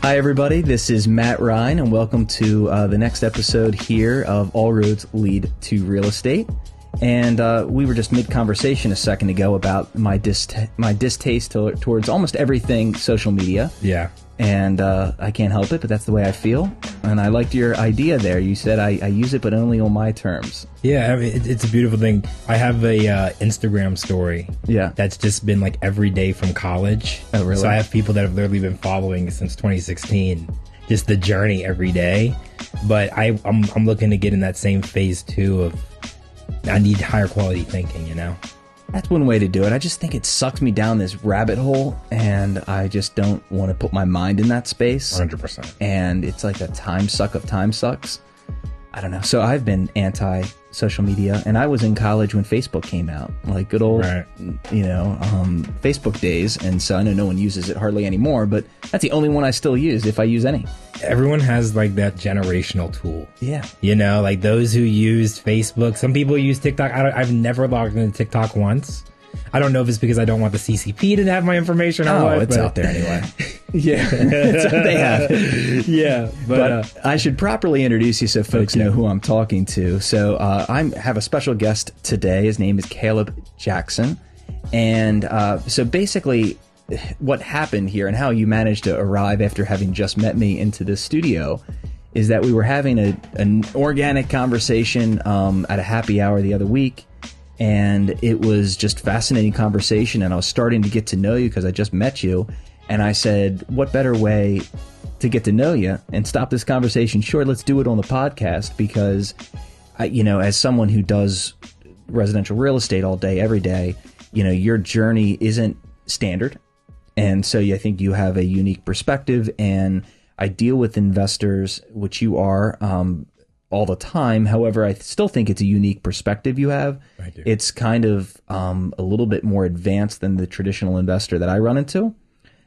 Hi, everybody. This is Matt Ryan, and welcome to the next episode here of All Roads Lead to Real Estate. And we were just mid-conversation a second ago about my distaste towards almost everything social media. Yeah. And I can't help it, but that's the way I feel. And I liked your idea there. You said I use it, but only on my terms. Yeah, I mean, it's a beautiful thing. I have a Instagram story. Yeah. That's just been like every day from college. Oh, really? So I have people that have literally been following since 2016. Just the journey every day. But I'm looking to get in that same phase too of I need higher quality thinking, you know? That's one way to do it. I just think it sucks me down this rabbit hole, and I just don't want to put my mind in that space. 100%. And it's like a time suck of time sucks. I don't know. So I've been anti-social media, and I was in college when Facebook came out, like good old, Facebook days. And so I know no one uses it hardly anymore, but that's the only one I still use, if I use any. Everyone has like that generational tool. Yeah. You know, like those who used Facebook. Some people use TikTok. I've never logged into TikTok once. I don't know if it's because I don't want the CCP to have my information or what. It's out there anyway. Yeah, that's what they have. Yeah, but I should properly introduce you so folks know who I'm talking to. So I have a special guest today. His name is Caleb Jackson. And so basically what happened here and how you managed to arrive after having just met me into this studio is that we were having an organic conversation at a happy hour the other week. And it was just fascinating conversation, and I was starting to get to know you because I just met you. And I said, what better way to get to know you and stop this conversation short? Let's do it on the podcast because, as someone who does residential real estate all day, every day, your journey isn't standard. And so I think you have a unique perspective, and I deal with investors, which you are, all the time. However, I still think it's a unique perspective you have. Thank you. It's kind of a little bit more advanced than the traditional investor that I run into.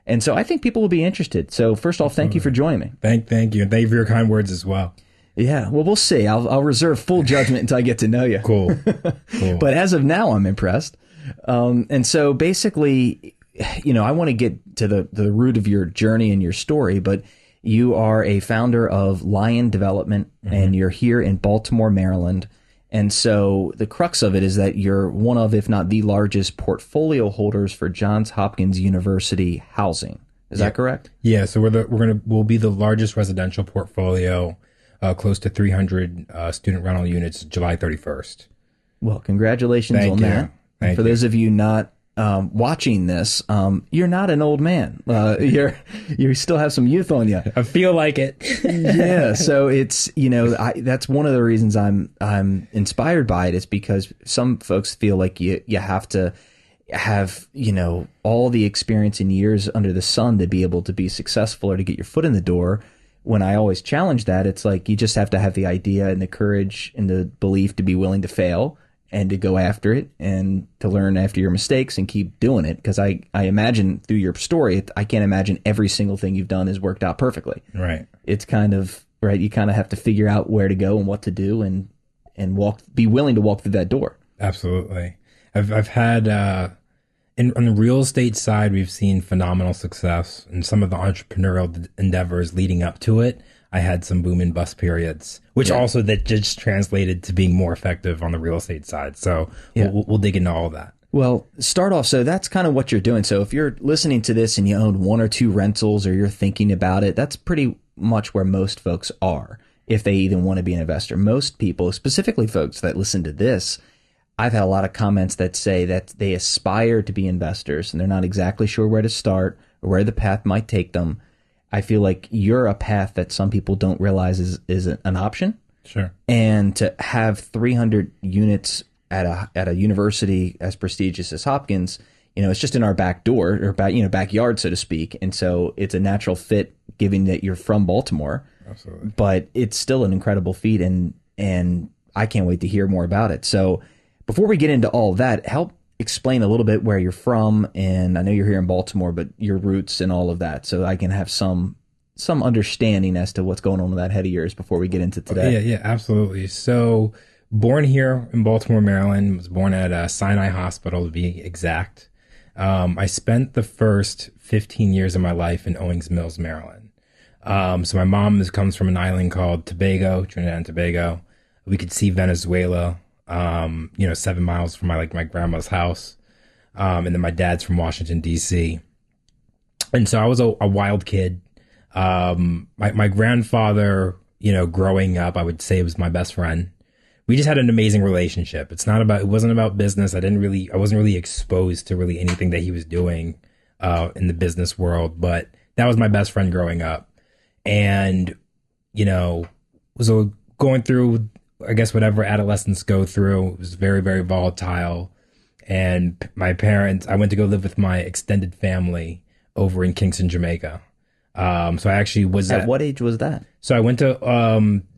And so I think people will be interested. So first off, thank you for joining me. Thank you. And thank you for your kind words as well. Yeah, well, we'll see. I'll reserve full judgment until I get to know you. Cool. But as of now, I'm impressed. And so basically, I want to get to the root of your journey and your story, but you are a founder of Lion Development, and you're here in Baltimore, Maryland. And so the crux of it is that you're one of, if not the largest portfolio holders for Johns Hopkins University Housing. Is that correct? Yeah. So we'll be the largest residential portfolio, close to 300 student rental units, July 31st. Well, congratulations on that. And for those of you not watching this, you're not an old man. You still have some youth on you. I feel like it. Yeah. So it's, that's one of the reasons I'm inspired by it, is because some folks feel like you have to have, all the experience and years under the sun to be able to be successful or to get your foot in the door. When I always challenge that, it's like you just have to have the idea and the courage and the belief to be willing to fail and to go after it and to learn after your mistakes and keep doing it. Because I imagine through your story, I can't imagine every single thing you've done has worked out perfectly. Right. It's kind of, right, you kind of have to figure out where to go and what to do and be willing to walk through that door. Absolutely. I've had, on the real estate side, we've seen phenomenal success in some of the entrepreneurial endeavors leading up to it. I had some boom and bust periods, which also that just translated to being more effective on the real estate side. So we'll dig into all of that. Well, start off. So that's kind of what you're doing. So if you're listening to this and you own one or two rentals or you're thinking about it, that's pretty much where most folks are if they even want to be an investor. Most people, specifically folks that listen to this, I've had a lot of comments that say that they aspire to be investors and they're not exactly sure where to start or where the path might take them. I feel like you're a path that some people don't realize is an option. Sure. And to have 300 units at a university as prestigious as Hopkins, it's just in our back door or backyard, so to speak. And so it's a natural fit given that you're from Baltimore. Absolutely. But it's still an incredible feat, and I can't wait to hear more about it. So before we get into all that, help explain a little bit where you're from, and I know you're here in Baltimore, but your roots and all of that, so I can have some understanding as to what's going on with that head of yours before we get into today. Yeah, absolutely. So born here in Baltimore, Maryland, was born at Sinai Hospital to be exact. I spent the first 15 years of my life in Owings Mills, Maryland. So my mom comes from an island called Tobago, Trinidad and Tobago. We could see Venezuela, 7 miles from my grandma's house. And then my dad's from Washington, D.C. And so I was a wild kid. My grandfather, growing up, I would say was my best friend. We just had an amazing relationship. It wasn't about business. I wasn't really exposed to really anything that he was doing, in the business world, but that was my best friend growing up. And, was going through, I guess, whatever adolescents go through. It was very, very volatile. And my parents, I went to go live with my extended family over in Kingston, Jamaica. So I actually was At what age was that? So I went to,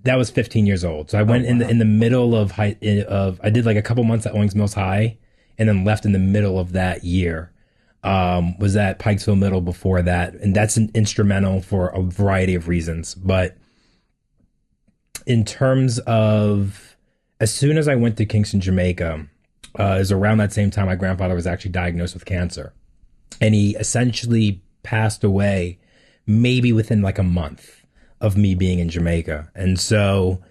that was 15 years old. So I went in the middle of I did like a couple months at Owings Mills High and then left in the middle of that year. Was at Pikesville Middle before that. And that's instrumental for a variety of reasons. But in terms of, as soon as I went to Kingston, Jamaica, it was around that same time my grandfather was actually diagnosed with cancer. And he essentially passed away maybe within like a month of me being in Jamaica. And so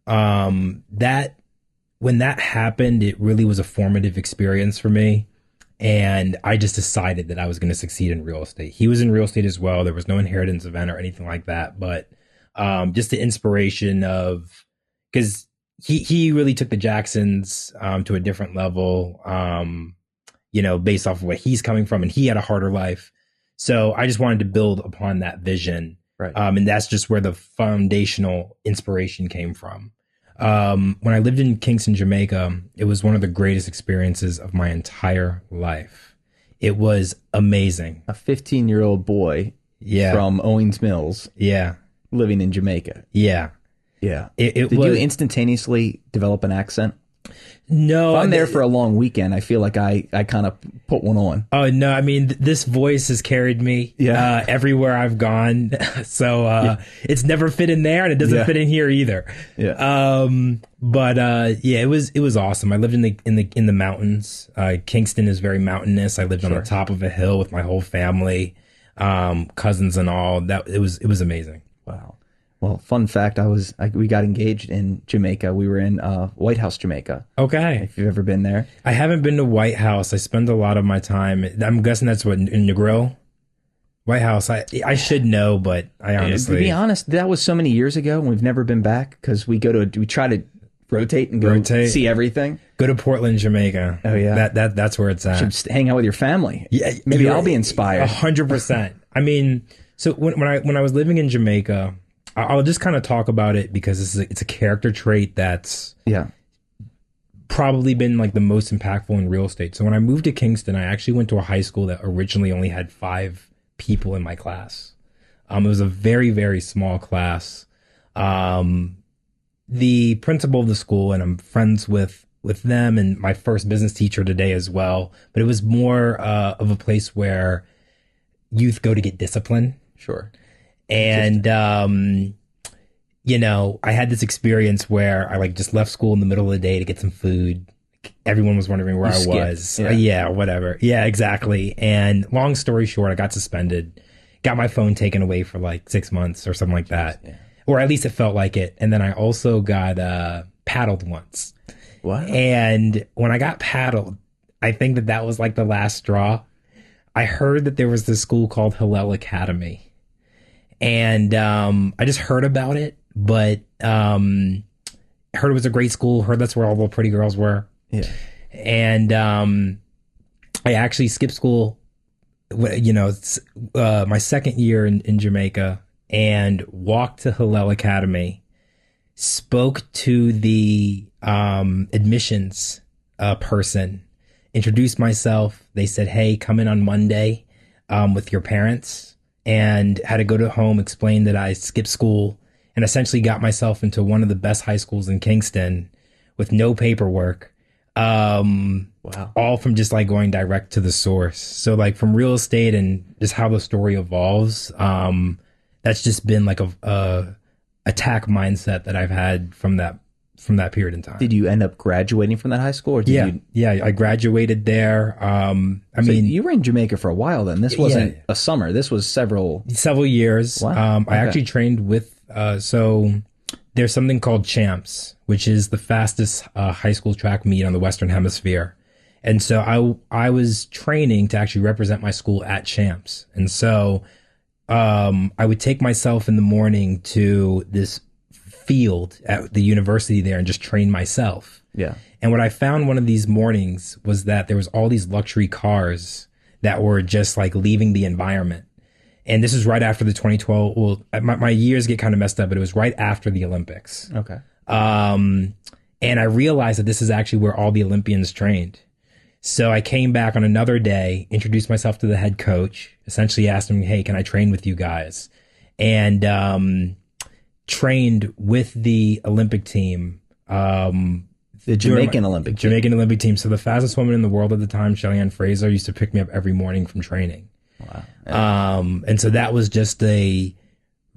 when that happened, it really was a formative experience for me. And I just decided that I was going to succeed in real estate. He was in real estate as well. There was no inheritance event or anything like that. But just the inspiration of, because he really took the Jacksons to a different level, based off of where he's coming from. And he had a harder life. So I just wanted to build upon that vision. Right. And that's just where the foundational inspiration came from. When I lived in Kingston, Jamaica, it was one of the greatest experiences of my entire life. It was amazing. A 15-year-old boy from Owings Mills living in Jamaica. Yeah. Did you instantaneously develop an accent? No. If I'm there for a long weekend, I feel like I kind of put one on. Oh, no. I mean, this voice has carried me everywhere I've gone. So it's never fit in there and it doesn't fit in here either. Yeah. It was awesome. I lived in the mountains. Kingston is very mountainous. I lived on the top of a hill with my whole family, cousins and all. It was amazing. Wow. Well, fun fact, we got engaged in Jamaica. We were in White House, Jamaica. Okay. If you've ever been there. I haven't been to White House. I spend a lot of my time. I'm guessing that's what, in Negril? White House. I should know, but I honestly. To be honest, that was so many years ago and we've never been back because we try to rotate and go see everything. Go to Portland, Jamaica. Oh yeah. That's where it's at. Should hang out with your family. Yeah. Maybe I'll be inspired. 100%. I mean, so when I was living in Jamaica, I'll just kind of talk about it because it's a character trait that's probably been like the most impactful in real estate. So when I moved to Kingston, I actually went to a high school that originally only had 5 people in my class. It was a very, very small class. The principal of the school, and I'm friends with them and my first business teacher today as well. But it was more of a place where youth go to get discipline. Sure. And, I had this experience where I just left school in the middle of the day to get some food. Everyone was wondering where I was. Whatever. Yeah, exactly. And long story short, I got suspended, got my phone taken away for 6 months or something like that. Yeah. Or at least it felt like it. And then I also got paddled once. What? And when I got paddled, I think that was the last straw. I heard that there was this school called Hillel Academy. And I just heard about it, but heard it was a great school, heard that's where all the pretty girls were. Yeah. And I actually skipped school, my second year in Jamaica and walked to Hillel Academy, spoke to the admissions person, introduced myself. They said, hey, come in on Monday with your parents. And had to go to home, explain that I skipped school and essentially got myself into one of the best high schools in Kingston with no paperwork. Wow. All from just going direct to the source. So from real estate and just how the story evolves, that's just been a attack mindset that I've had from that from that period in time. Did you end up graduating from that high school? Or did Yeah, I graduated there. You were in Jamaica for a while then. This wasn't a summer. This was several years. Wow. I actually trained with, so there's something called Champs, which is the fastest high school track meet on the Western Hemisphere. And so I was training to actually represent my school at Champs. And so I would take myself in the morning to this field at the university there and just train myself. Yeah. And what I found one of these mornings was that there was all these luxury cars that were just like leaving the environment. And this is right after the 2012. Well, my years get kind of messed up, but it was right after the Olympics. Okay. And I realized that this is actually where all the Olympians trained. So I came back on another day, introduced myself to the head coach, essentially asked him, hey, can I train with you guys? And trained with the Olympic team. The Jamaican Olympic team. Jamaican Olympic team. So the fastest woman in the world at the time, Shelly-Ann Fraser, used to pick me up every morning from training. Wow. Yeah. And so that was just a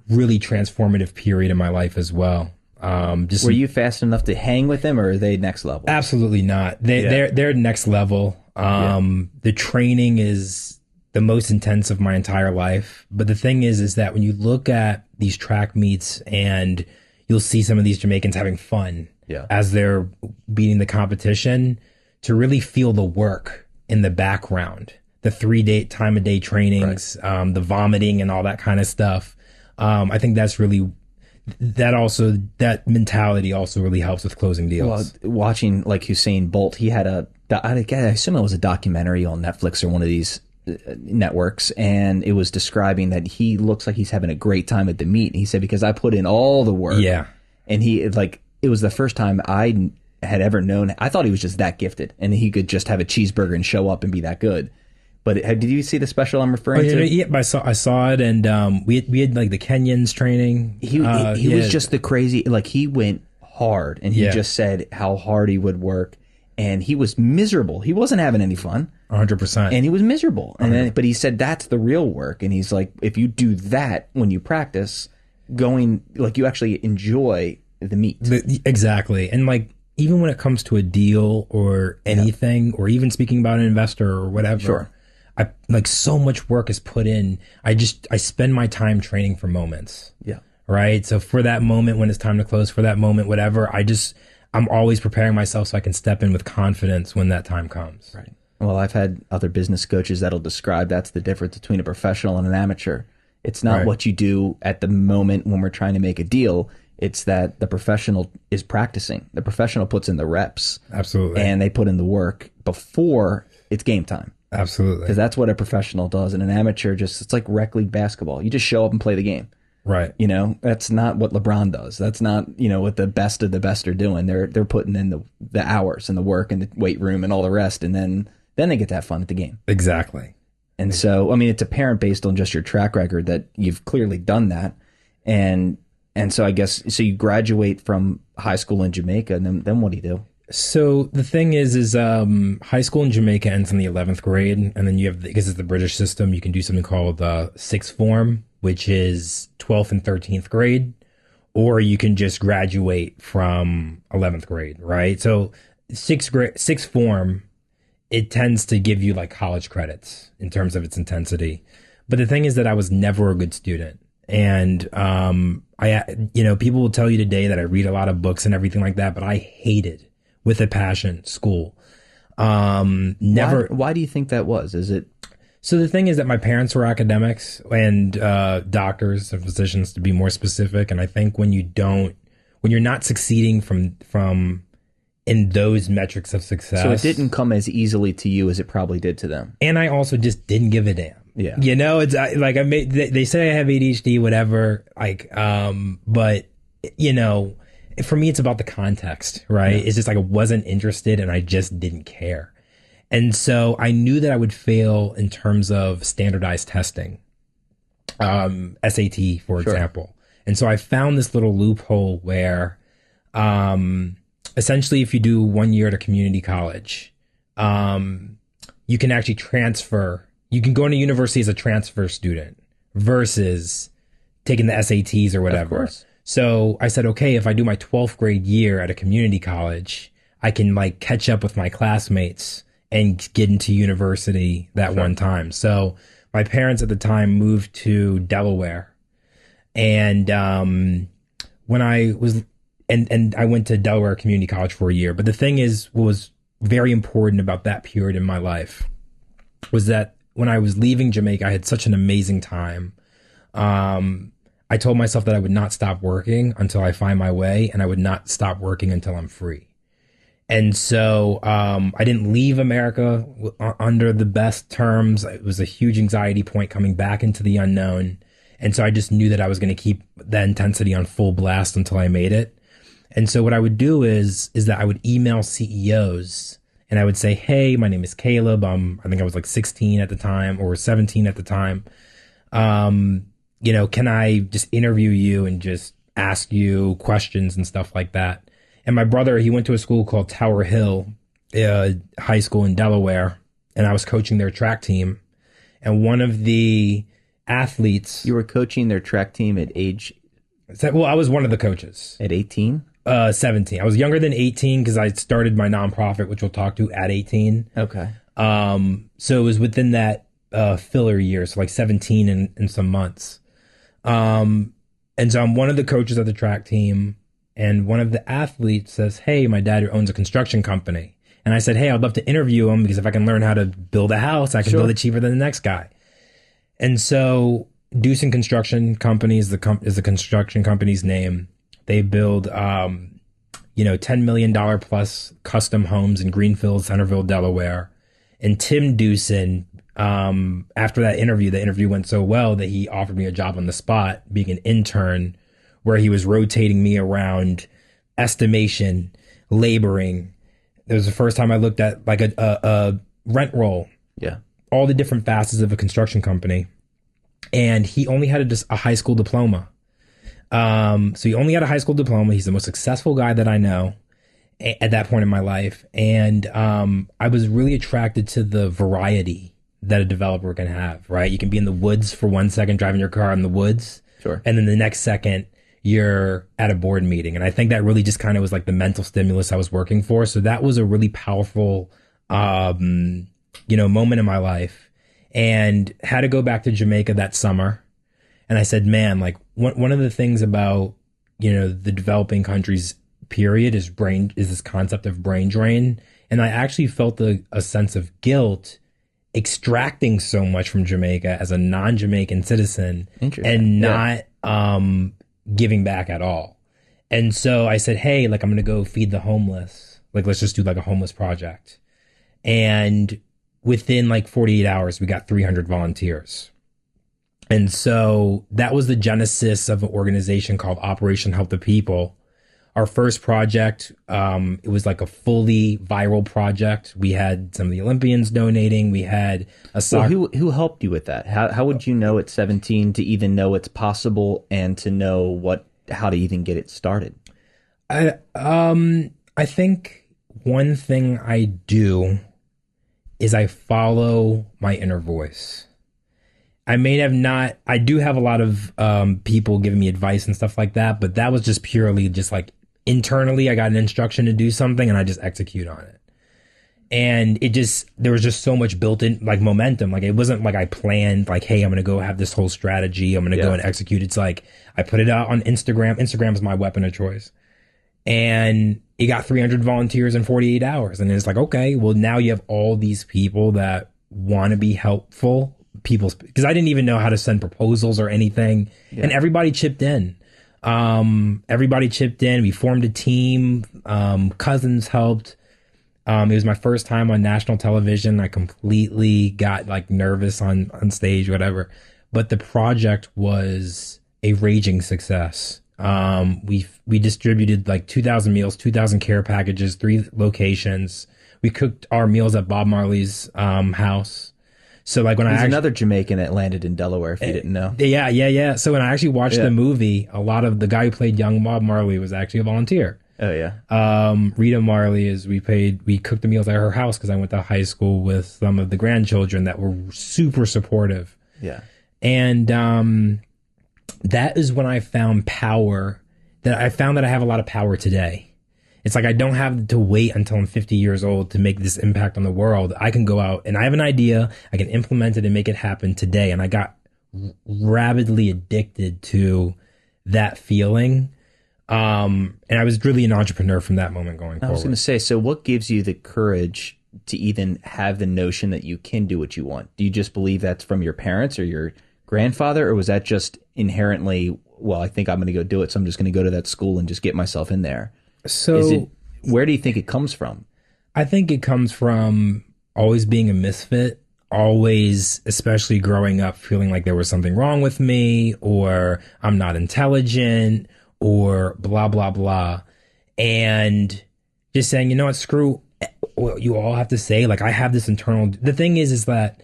really transformative period in my life as well. Were you fast enough to hang with them, or are they next level? Absolutely not. They're next level. The training is the most intense of my entire life. But the thing is that when you look at these track meets and you'll see some of these Jamaicans having fun as they're beating the competition, to really feel the work in the background, the 3 time a day trainings, the vomiting and all that kind of stuff. I think that's really, that mentality also really helps with closing deals. Well, watching like Usain Bolt, he had I assume it was a documentary on Netflix or one of these networks, and it was describing that he looks like he's having a great time at the meet. He said, because I put in all the work. Yeah. And it was the first time I had ever known. I thought he was just that gifted and he could just have a cheeseburger and show up and be that good. But did you see the special I'm referring to? Yeah, I saw it, and we had like the Kenyans training. He was just the crazy, like he went hard, and he just said how hard he would work, and he was miserable. He wasn't having any fun. 100%. And he was miserable. But he said that's the real work, and he's like, if you do that when you practice, you actually enjoy the meet. Exactly, and like even when it comes to a deal or anything, or even speaking about an investor or whatever. Sure. So much work is put in. I spend my time training for moments. Yeah. Right. So for that moment when it's time to close, for that moment, whatever, I'm always preparing myself so I can step in with confidence when that time comes. Right. Well, I've had other business coaches that'll describe that's the difference between a professional and an amateur. It's not what you do at the moment when we're trying to make a deal. It's that the professional is practicing. The professional puts in the reps. Absolutely. And they put in the work before it's game time. Absolutely. Because that's what a professional does. And an amateur it's like rec league basketball. You just show up and play the game. Right. That's not what LeBron does. That's not, what the best of the best are doing. They're putting in the hours and the work and the weight room and all the rest. And then they get to have fun at the game. Exactly. And so, it's apparent based on just your track record that you've clearly done that. And so I guess, you graduate from high school in Jamaica, and then what do you do? So the thing is high school in Jamaica ends in the 11th grade, and then you have, because it's the British system, you can do something called sixth form, which is 12th and 13th grade, or you can just graduate from 11th grade, right? So sixth form, it tends to give you like college credits in terms of its intensity. But the thing is that I was never a good student. And, people will tell you today that I read a lot of books and everything like that, but I hated with a passion school. Why do you think that was? Is it? So the thing is that my parents were academics and doctors and physicians, to be more specific. And I think when you're not succeeding from in those metrics of success. So it didn't come as easily to you as it probably did to them. And I also just didn't give a damn. Yeah. It's like they say I have ADHD, whatever. But for me, it's about the context, right? Yeah. It's just like I wasn't interested and I just didn't care. And so I knew that I would fail in terms of standardized testing, SAT, for example. And so I found this little loophole where essentially if you do 1 year at a community college, you can actually transfer. You can go into university as a transfer student versus taking the SATs or whatever. So I said, okay, if I do my 12th grade year at a community college, I can like catch up with my classmates and get into university that one time. So my parents at the time moved to Delaware. And when I was, and I went to Delaware Community College for a year. But the thing is, what was very important about that period in my life was that when I was leaving Jamaica, I had such an amazing time. I told myself that I would not stop working until I find my way, and I would not stop working until I'm free. And so I didn't leave America under the best terms. It was a huge anxiety point coming back into the unknown. And so I just knew that I was going to keep that intensity on full blast until I made it. And so what I would do is that I would email CEOs and I would say, hey, my name is Caleb. I think I was like 16 at the time or 17 at the time. Can I just interview you and just ask you questions and stuff like that? And my brother, he went to a school called Tower Hill High School in Delaware, and I was coaching their track team. And one of the athletes... You were coaching their track team at age... Well, I was one of the coaches. At 18? 17. I was younger than 18 because I started my nonprofit, which we'll talk to, at 18. Okay. So it was within that filler year, so like 17 and some months. And so I'm one of the coaches of the track team. And one of the athletes says, hey, my dad owns a construction company. And I said, hey, I'd love to interview him because if I can learn how to build a house, I can build it cheaper than the next guy. And so Doosan Construction Company is the construction company's name. They build, $10 million plus custom homes in Greenfield, Centerville, Delaware. And Tim Doosan, after that interview, the interview went so well that he offered me a job on the spot, being an intern, where he was rotating me around estimation, laboring. It was the first time I looked at like a rent roll. Yeah. All the different facets of a construction company. And he only had a high school diploma. So he only had a high school diploma. He's the most successful guy that I know at that point in my life. And I was really attracted to the variety that a developer can have, right? You can be in the woods for 1 second, driving your car in the woods. Sure. And then the next second, you're at a board meeting. And I think that really just kind of was like the mental stimulus I was working for. So that was a really powerful, moment in my life, and had to go back to Jamaica that summer. And I said, man, like one of the things about, the developing countries period is this concept of brain drain. And I actually felt a sense of guilt extracting so much from Jamaica as a non-Jamaican citizen and not, giving back at all. And so I said, hey, like I'm going to go feed the homeless. Like, let's just do like a homeless project. And within like 48 hours, we got 300 volunteers. And so that was the genesis of an organization called Operation Help the People. Our first project, it was like a fully viral project. We had some of the Olympians donating. We had a soccer. Well, who helped you with that? How would you know at 17 to even know it's possible and to know how to even get it started? I think one thing I do is I follow my inner voice. I do have a lot of people giving me advice and stuff like that, but that was just purely just like internally, I got an instruction to do something and I just execute on it. And there was just so much built in like momentum. Like it wasn't like I planned like, hey, I'm going to go have this whole strategy. I'm going to go and execute. It's like I put it out on Instagram. Instagram is my weapon of choice. And it got 300 volunteers in 48 hours. And it's like, okay, well now you have all these people that want to be helpful. Because I didn't even know how to send proposals or anything. Yeah. And everybody chipped in. We formed a team. Cousins helped. It was my first time on national television. I completely got like nervous on stage, whatever. But the project was a raging success. We distributed like 2,000 meals, 2,000 care packages, 3 locations. We cooked our meals at Bob Marley's house. So like when There's another Jamaican that landed in Delaware, if you didn't know. Yeah. So when I actually watched the movie, a lot of the guy who played young Bob Marley was actually a volunteer. Oh yeah. Rita Marley we cooked the meals at her house because I went to high school with some of the grandchildren that were super supportive. Yeah. And that is when I found power that I found that I have a lot of power today. It's like I don't have to wait until I'm 50 years old to make this impact on the world. I can go out and I have an idea. I can implement it and make it happen today. And I got rabidly addicted to that feeling. And I was really an entrepreneur from that moment going forward. I was going to say, so what gives you the courage to even have the notion that you can do what you want? Do you just believe that's from your parents or your grandfather, or was that just inherently, well, I think I'm going to go do it, so I'm just going to go to that school and just get myself in there? So where do you think it comes from? I think it comes from always being a misfit, always, especially growing up, feeling like there was something wrong with me, or I'm not intelligent, or blah, blah, blah. And just saying, you know what, screw what you all have to say. Like, I have this internal, the thing is that,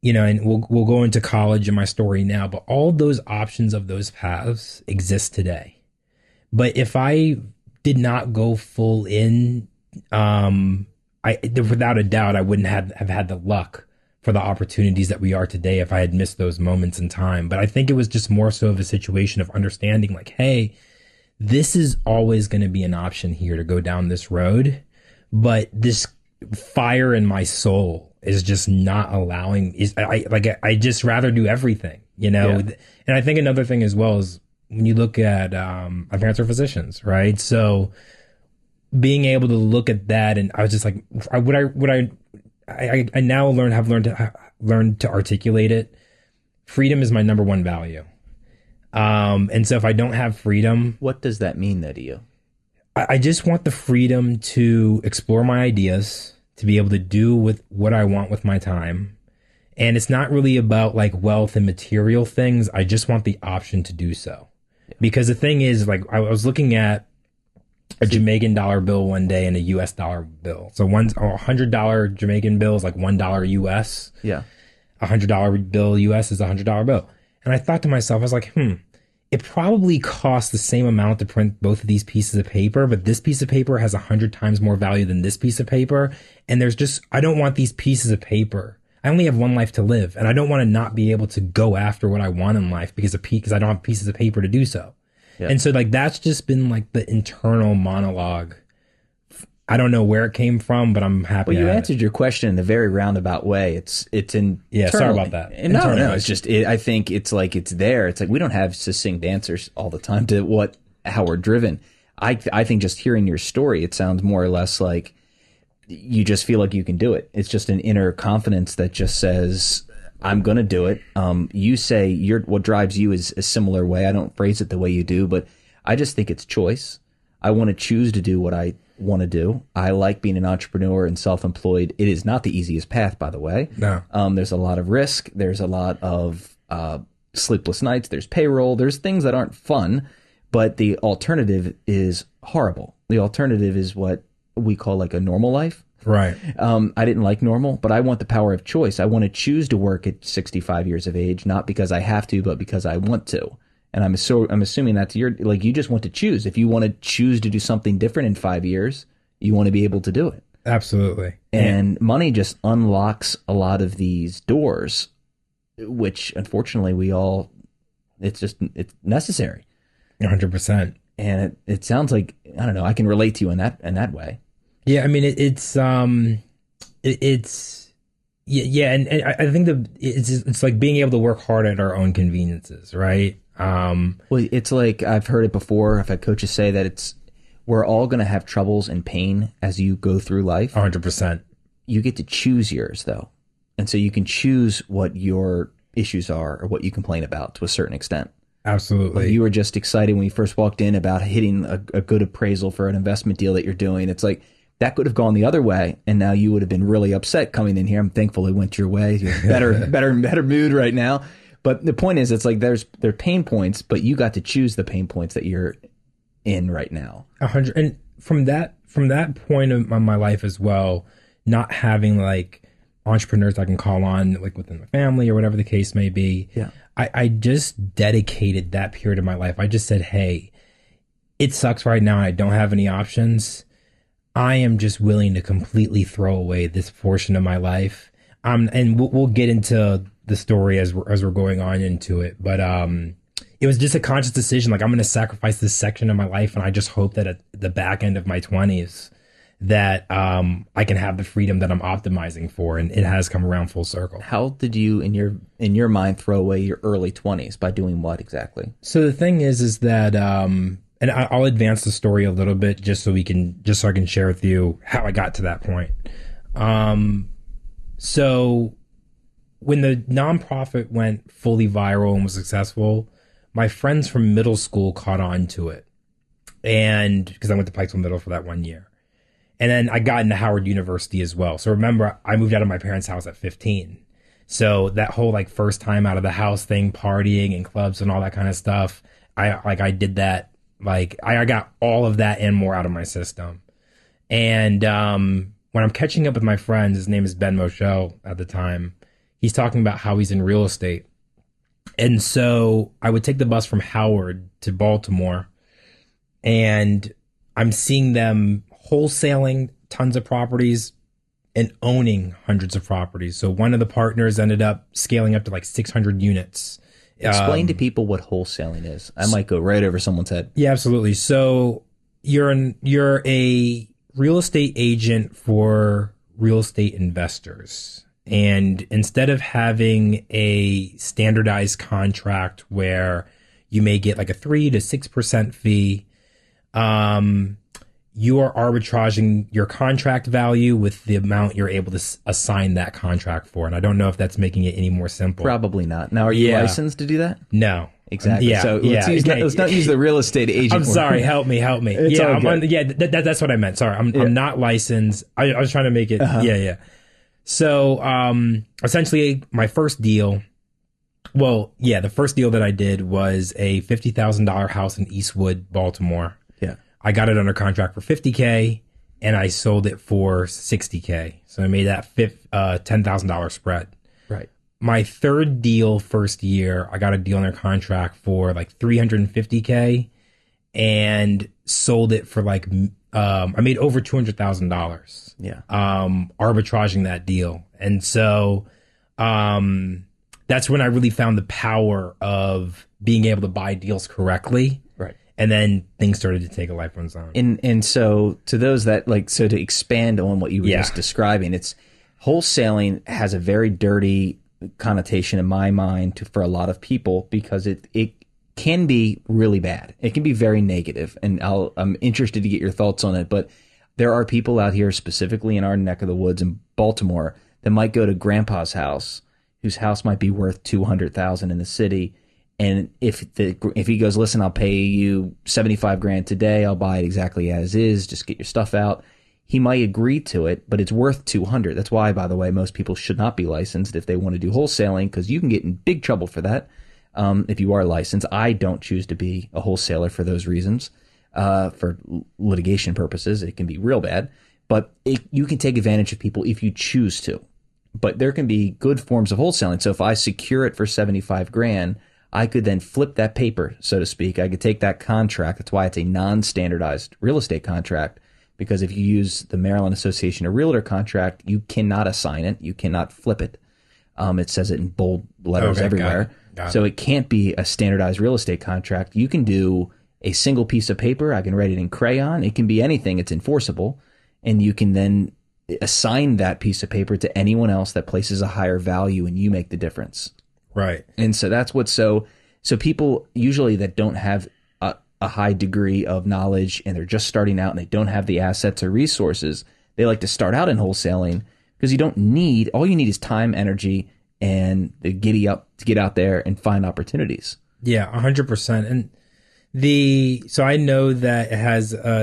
you know, and we'll go into college in my story now, but all those options of those paths exist today. But if I did not go full in, without a doubt, I wouldn't have had the luck for the opportunities that we are today if I had missed those moments in time. But I think it was just more so of a situation of understanding, like, hey, this is always going to be an option here to go down this road. But this fire in my soul is just not allowing, I just rather do everything, you know? Yeah. And I think another thing as well is when you look at, my parents are physicians, right? So being able to look at that, and I was just like, I now have learned to articulate it. Freedom is my number one value. And so if I don't have freedom, what does that mean though to you? I just want the freedom to explore my ideas, to be able to do with what I want with my time. And it's not really about like wealth and material things. I just want the option to do so. Yeah. Because the thing is, like, I was looking at a Jamaican dollar bill one day and a US dollar bill. So one's $100 Jamaican bill is like $1 US. Yeah. $100 bill US is $100 bill. And I thought to myself, I was like, it probably costs the same amount to print both of these pieces of paper, but this piece of paper has 100 times more value than this piece of paper. And I don't want these pieces of paper. I only have one life to live, and I don't want to not be able to go after what I want in life because I don't have pieces of paper to do so. Yeah. And so like, that's just been like the internal monologue. I don't know where it came from, but I'm happy. Well, you answered your question in a very roundabout way. It's in. Yeah, sorry about that. No, it's just, I think it's like, it's there. It's like, we don't have succinct answers all the time to how we're driven. I think just hearing your story, it sounds more or less like you just feel like you can do it. It's just an inner confidence that just says, I'm going to do it. You say what drives you is a similar way. I don't phrase it the way you do, but I just think it's choice. I want to choose to do what I want to do. I like being an entrepreneur and self-employed. It is not the easiest path, by the way. No. There's a lot of risk. There's a lot of sleepless nights. There's payroll. There's things that aren't fun, but the alternative is horrible. The alternative is what we call like a normal life. Right. I didn't like normal, but I want the power of choice. I want to choose to work at 65 years of age, not because I have to, but because I want to. And I'm assuming that's you just want to choose. If you want to choose to do something different in 5 years, you want to be able to do it. Absolutely. And money just unlocks a lot of these doors, which unfortunately it's necessary. 100%. And it sounds like, I don't know, I can relate to you in that way. Yeah. I mean, it's yeah. And I think it's like being able to work hard at our own conveniences, right? Well, it's like, I've heard it before. I've had coaches say that we're all going to have troubles and pain as you go through life. 100%. You get to choose yours though. And so you can choose what your issues are or what you complain about to a certain extent. Absolutely. Like you were just excited when you first walked in about hitting a good appraisal for an investment deal that you're doing. It's like, that could have gone the other way, and now you would have been really upset coming in here. I'm thankful it went your way. You're better mood right now. But the point is, it's like there are pain points, but you got to choose the pain points that you're in right now. 100. And from that point of my life as well, not having like entrepreneurs I can call on, like within my family or whatever the case may be. Yeah. I just dedicated that period of my life. I just said, hey, it sucks right now. I don't have any options. I am just willing to completely throw away this portion of my life. And we'll get into the story as we're going on into it. But it it was just a conscious decision. Like, I'm going to sacrifice this section of my life. And I just hope that at the back end of my 20s that I can have the freedom that I'm optimizing for. And it has come around full circle. How did you, in your mind, throw away your early 20s by doing what exactly? So the thing is that, and I'll advance the story a little bit just so I can share with you how I got to that point. So when the nonprofit went fully viral and was successful, my friends from middle school caught on to it. And because I went to Pikesville Middle for that 1 year. And then I got into Howard University as well. So remember, I moved out of my parents' house at 15. So that whole like first time out of the house thing, partying and clubs and all that kind of stuff, I did that. Like I got all of that and more out of my system. And when I'm catching up with my friends, his name is Ben Moshe at the time, he's talking about how he's in real estate. And so I would take the bus from Howard to Baltimore, and I'm seeing them wholesaling tons of properties and owning hundreds of properties. So one of the partners ended up scaling up to like 600 units. Explain to people what wholesaling is. I might go right over someone's head. Yeah, absolutely. So you're a real estate agent for real estate investors. And instead of having a standardized contract where you may get like a 3 to 6% fee, you are arbitraging your contract value with the amount you're able to assign that contract for. And I don't know if that's making it any more simple. Probably not. Now, are you licensed to do that? No. Exactly. Yeah, so let's not use the real estate agent. I'm sorry. Help me. It's That's what I meant. Sorry. I'm not licensed. I was trying to make it. Yeah. So, essentially my first deal, the first deal that I did was a $50,000 house in Eastwood, Baltimore. Yeah. I got it under contract for $50K and I sold it for $60K. So I made that $10,000 spread. Right. My third deal, first year, I got a deal under contract for like $350K and sold it for like, I made over $200,000. Yeah. Arbitraging that deal. And so, that's when I really found the power of being able to buy deals correctly. Right. And then things started to take a life of its own. And so to those that to expand on what you were just describing, it's wholesaling has a very dirty connotation in my mind for a lot of people because it can be really bad. It can be very negative, and I'm interested to get your thoughts on it. But there are people out here, specifically in our neck of the woods in Baltimore, that might go to grandpa's house, whose house might be worth $200,000 in the city. And if he goes, listen, I'll pay you $75,000 today. I'll buy it exactly as is. Just get your stuff out. He might agree to it, but it's worth $200,000. That's why, by the way, most people should not be licensed if they want to do wholesaling, because you can get in big trouble for that. If you are licensed, I don't choose to be a wholesaler for those reasons. For litigation purposes, it can be real bad. But you can take advantage of people if you choose to. But there can be good forms of wholesaling. So if I secure it for $75,000, I could then flip that paper, so to speak. I could take that contract. That's why it's a non-standardized real estate contract, because if you use the Maryland Association of Realtor contract, you cannot assign it. You cannot flip it. It says it in bold letters everywhere. Got it. So it can't be a standardized real estate contract. You can do a single piece of paper. I can write it in crayon. It can be anything. It's enforceable. And you can then assign that piece of paper to anyone else that places a higher value, and you make the difference. Right. And so that's what's so people usually that don't have a high degree of knowledge and they're just starting out and they don't have the assets or resources, they like to start out in wholesaling because all you need is time, energy, and the giddy up to get out there and find opportunities. Yeah, 100%. And so I know that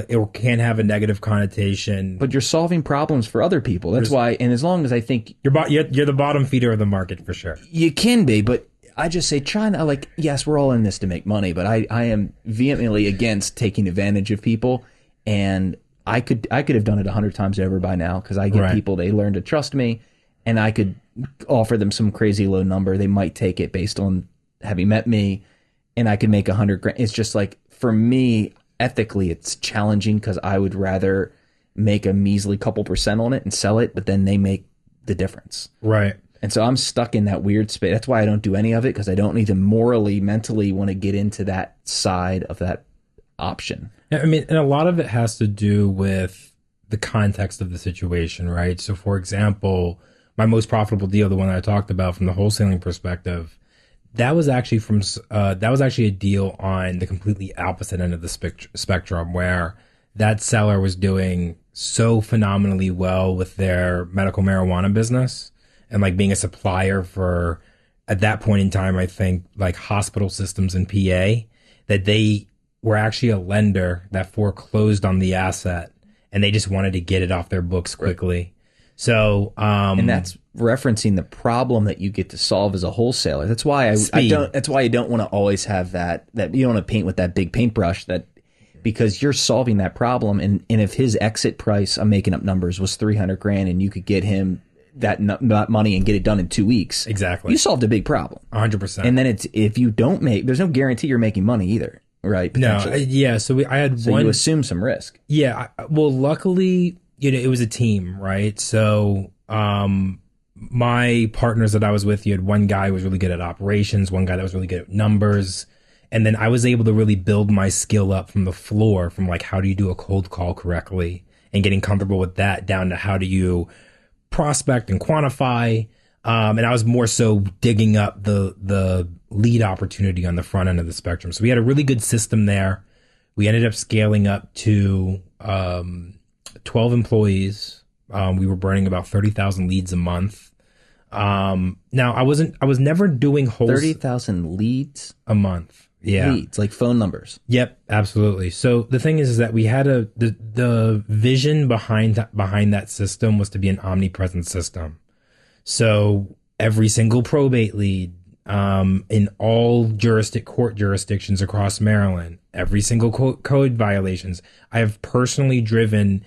it can have a negative connotation, but you're solving problems for other people. That's why. And as long as I think you're the bottom feeder of the market for sure. You can be, but I just say yes, we're all in this to make money, but I am vehemently against taking advantage of people. And I could have done it 100 times over by now, because I get people, they learn to trust me, and I could offer them some crazy low number. They might take it based on having met me. And I could make $100,000. It's just like, for me, ethically, it's challenging because I would rather make a measly couple % on it and sell it, but then they make the difference. Right. And so I'm stuck in that weird space. That's why I don't do any of it, because I don't even morally, mentally want to get into that side of that option. I mean, and a lot of it has to do with the context of the situation, right? So, for example, my most profitable deal, the one that I talked about from the wholesaling perspective, that was actually a deal on the completely opposite end of the spectrum, where that seller was doing so phenomenally well with their medical marijuana business and like being a supplier for, at that point in time, I think like hospital systems in PA, that they were actually a lender that foreclosed on the asset and they just wanted to get it off their books quickly. Right. So, and that's referencing the problem that you get to solve as a wholesaler. That's why that's why you don't want to always have that you don't want to paint with that big paintbrush, that because you're solving that problem. And if his exit price, I'm making up numbers, was $300,000 and you could get him that money and get it done in 2 weeks. Exactly. You solved a big problem. 100%. And then if you don't there's no guarantee you're making money either. Right. No. Yeah. So I had so you assume some risk. Yeah. Well, luckily, it was a team, right? So, my partners that I was with, you had one guy who was really good at operations, one guy that was really good at numbers. And then I was able to really build my skill up from the floor, from like, how do you do a cold call correctly, and getting comfortable with that, down to how do you prospect and quantify. And I was more so digging up the lead opportunity on the front end of the spectrum. So we had a really good system there. We ended up scaling up to 12 employees. We were burning about 30,000 leads a month. Now I was never doing 30,000 leads a month. Yeah. Leads, like phone numbers. Yep, absolutely. So the thing is that we had the vision behind that system was to be an omnipresent system. So every single probate lead, in all court jurisdictions across Maryland, every single code violations. I have personally driven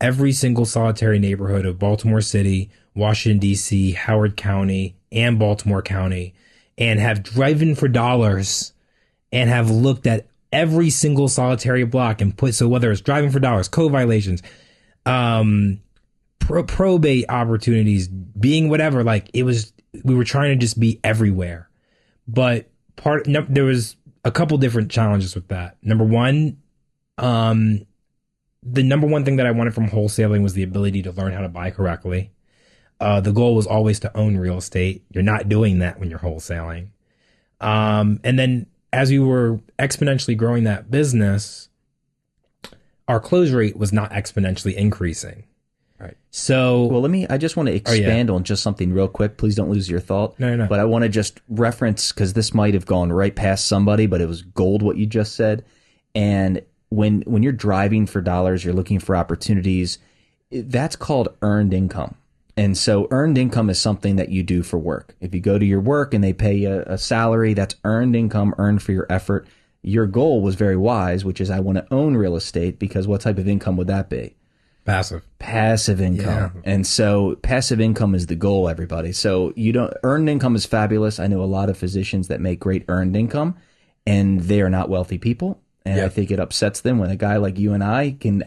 every single solitary neighborhood of Baltimore City, Washington, D.C., Howard County, and Baltimore County, and have driven for dollars and have looked at every single solitary block and so whether it's driving for dollars, code violations, probate opportunities, being whatever, like we were trying to just be everywhere. But there was a couple different challenges with that. Number one, the number one thing that I wanted from wholesaling was the ability to learn how to buy correctly. The goal was always to own real estate. You're not doing that when you're wholesaling. And then as we were exponentially growing that business, our close rate was not exponentially increasing. Right. So, well, I just want to expand on just something real quick. Please don't lose your thought. No. But I want to just reference, because this might have gone right past somebody, but it was gold what you just said. And when you're driving for dollars, you're looking for opportunities, that's called earned income. And so earned income is something that you do for work. If you go to your work and they pay you a salary, that's earned income, earned for your effort. Your goal was very wise, which is I want to own real estate, because what type of income would that be? Passive income. Yeah. And so passive income is the goal, everybody. So earned income is fabulous. I know a lot of physicians that make great earned income, and they are not wealthy people. And I think it upsets them when a guy like you and I can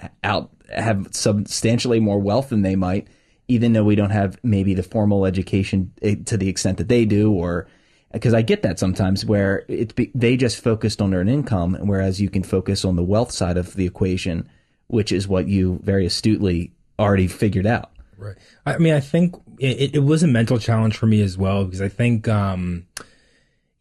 have substantially more wealth than they might, even though we don't have maybe the formal education to the extent that they do, or because I get that sometimes where they just focused on earned income, whereas you can focus on the wealth side of the equation, which is what you very astutely already figured out. Right. I mean, I think it was a mental challenge for me as well, because I think, and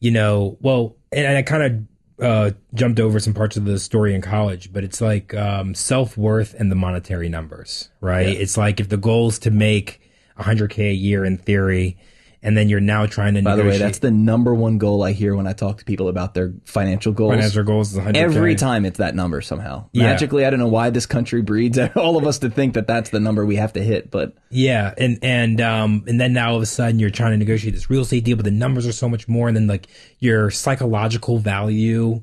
I kind of jumped over some parts of the story in college, but it's like self-worth and the monetary numbers, right? Yeah. It's like if the goal is to make $100K a year in theory, and then you're now trying to By the way, that's the number one goal I hear when I talk to people about their financial goals. Financial goals is 100K. Every time it's that number somehow. Yeah. Magically, I don't know why this country breeds all of us to think that that's the number we have to hit, but yeah, and then now all of a sudden you're trying to negotiate this real estate deal, but the numbers are so much more, and then like your psychological value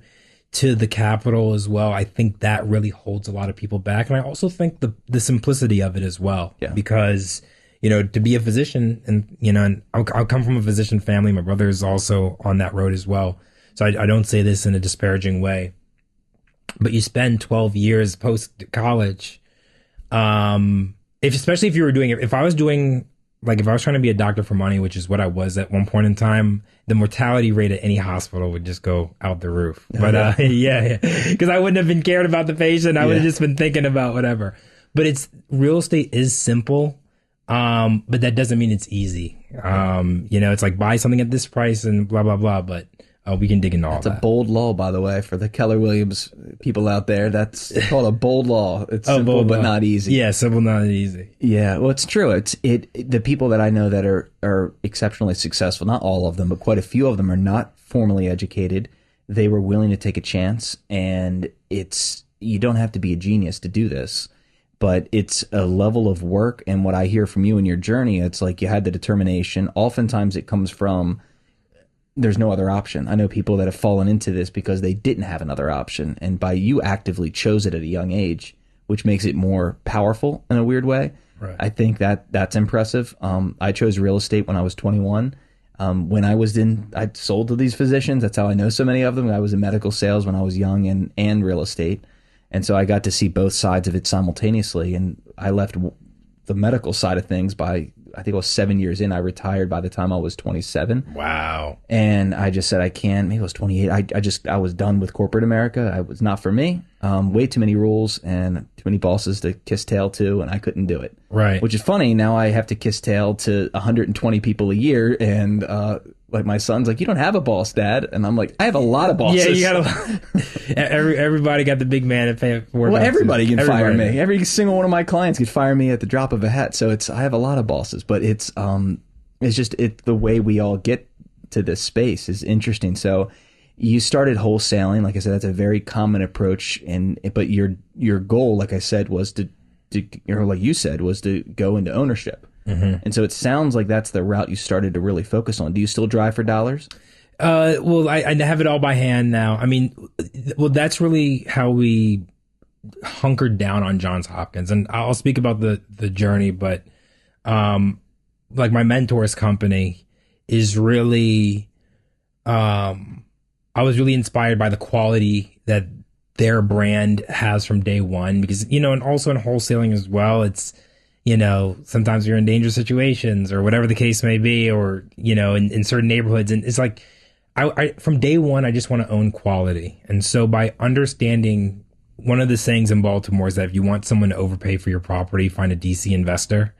to the capital as well. I think that really holds a lot of people back, and I also think the simplicity of it as well, because to be a physician, and I'll come from a physician family. My brother is also on that road as well. So I don't say this in a disparaging way, but you spend 12 years post college. Especially if you were doing it, if I was doing like if I was trying to be a doctor for money, which is what I was at one point in time, the mortality rate at any hospital would just go out the roof. But yeah, because I wouldn't have been cared about the patient. I would have just been thinking about whatever. But real estate is simple, but that doesn't mean it's easy. It's like buy something at this price and blah blah blah. But we can dig into all that. It's a bold law, by the way, for the Keller Williams people out there. That's called a bold law. It's simple but not easy. Yeah, simple, not easy. Yeah, well, it's true. The people that I know that are exceptionally successful, not all of them, but quite a few of them are not formally educated. They were willing to take a chance, and you don't have to be a genius to do this, but it's a level of work. And what I hear from you in your journey, it's like you had the determination. Oftentimes it comes from there's no other option. I know people that have fallen into this because they didn't have another option. And by you actively chose it at a young age, which makes it more powerful in a weird way. Right. I think that's impressive. I chose real estate when I was 21. When I sold to these physicians. That's how I know so many of them. I was in medical sales when I was young and real estate. And so I got to see both sides of it simultaneously. And I left the medical side of things by, I think it was 7 years in. I retired by the time I was 27. Wow. And I just said, I can't. Maybe I was 28. I was done with corporate America. It was not for me. Way too many rules and too many bosses to kiss tail to, and I couldn't do it. Right. Which is funny. Now I have to kiss tail to 120 people a year, and like my son's like, you don't have a boss, Dad, and I'm like, I have a lot of bosses. Yeah, you got everybody got the big man to pay for. Well, everybody can fire me. Every single one of my clients can fire me at the drop of a hat. So I have a lot of bosses, but it's just the way we all get to this space is interesting. So you started wholesaling, like I said, that's a very common approach, but your goal, like I said, was to or like you said, was to go into ownership. Mm-hmm. And so it sounds like that's the route you started to really focus on. Do you still drive for dollars? Well, I have it all by hand now. I mean, well, that's really how we hunkered down on Johns Hopkins. And I'll speak about the journey, but like my mentor's company is really, I was really inspired by the quality that their brand has from day one, because, and also in wholesaling as well, it's, sometimes you're in dangerous situations or whatever the case may be, or, in certain neighborhoods. And it's like, I from day one, I just want to own quality. And so by understanding, one of the sayings in Baltimore is that if you want someone to overpay for your property, find a DC investor.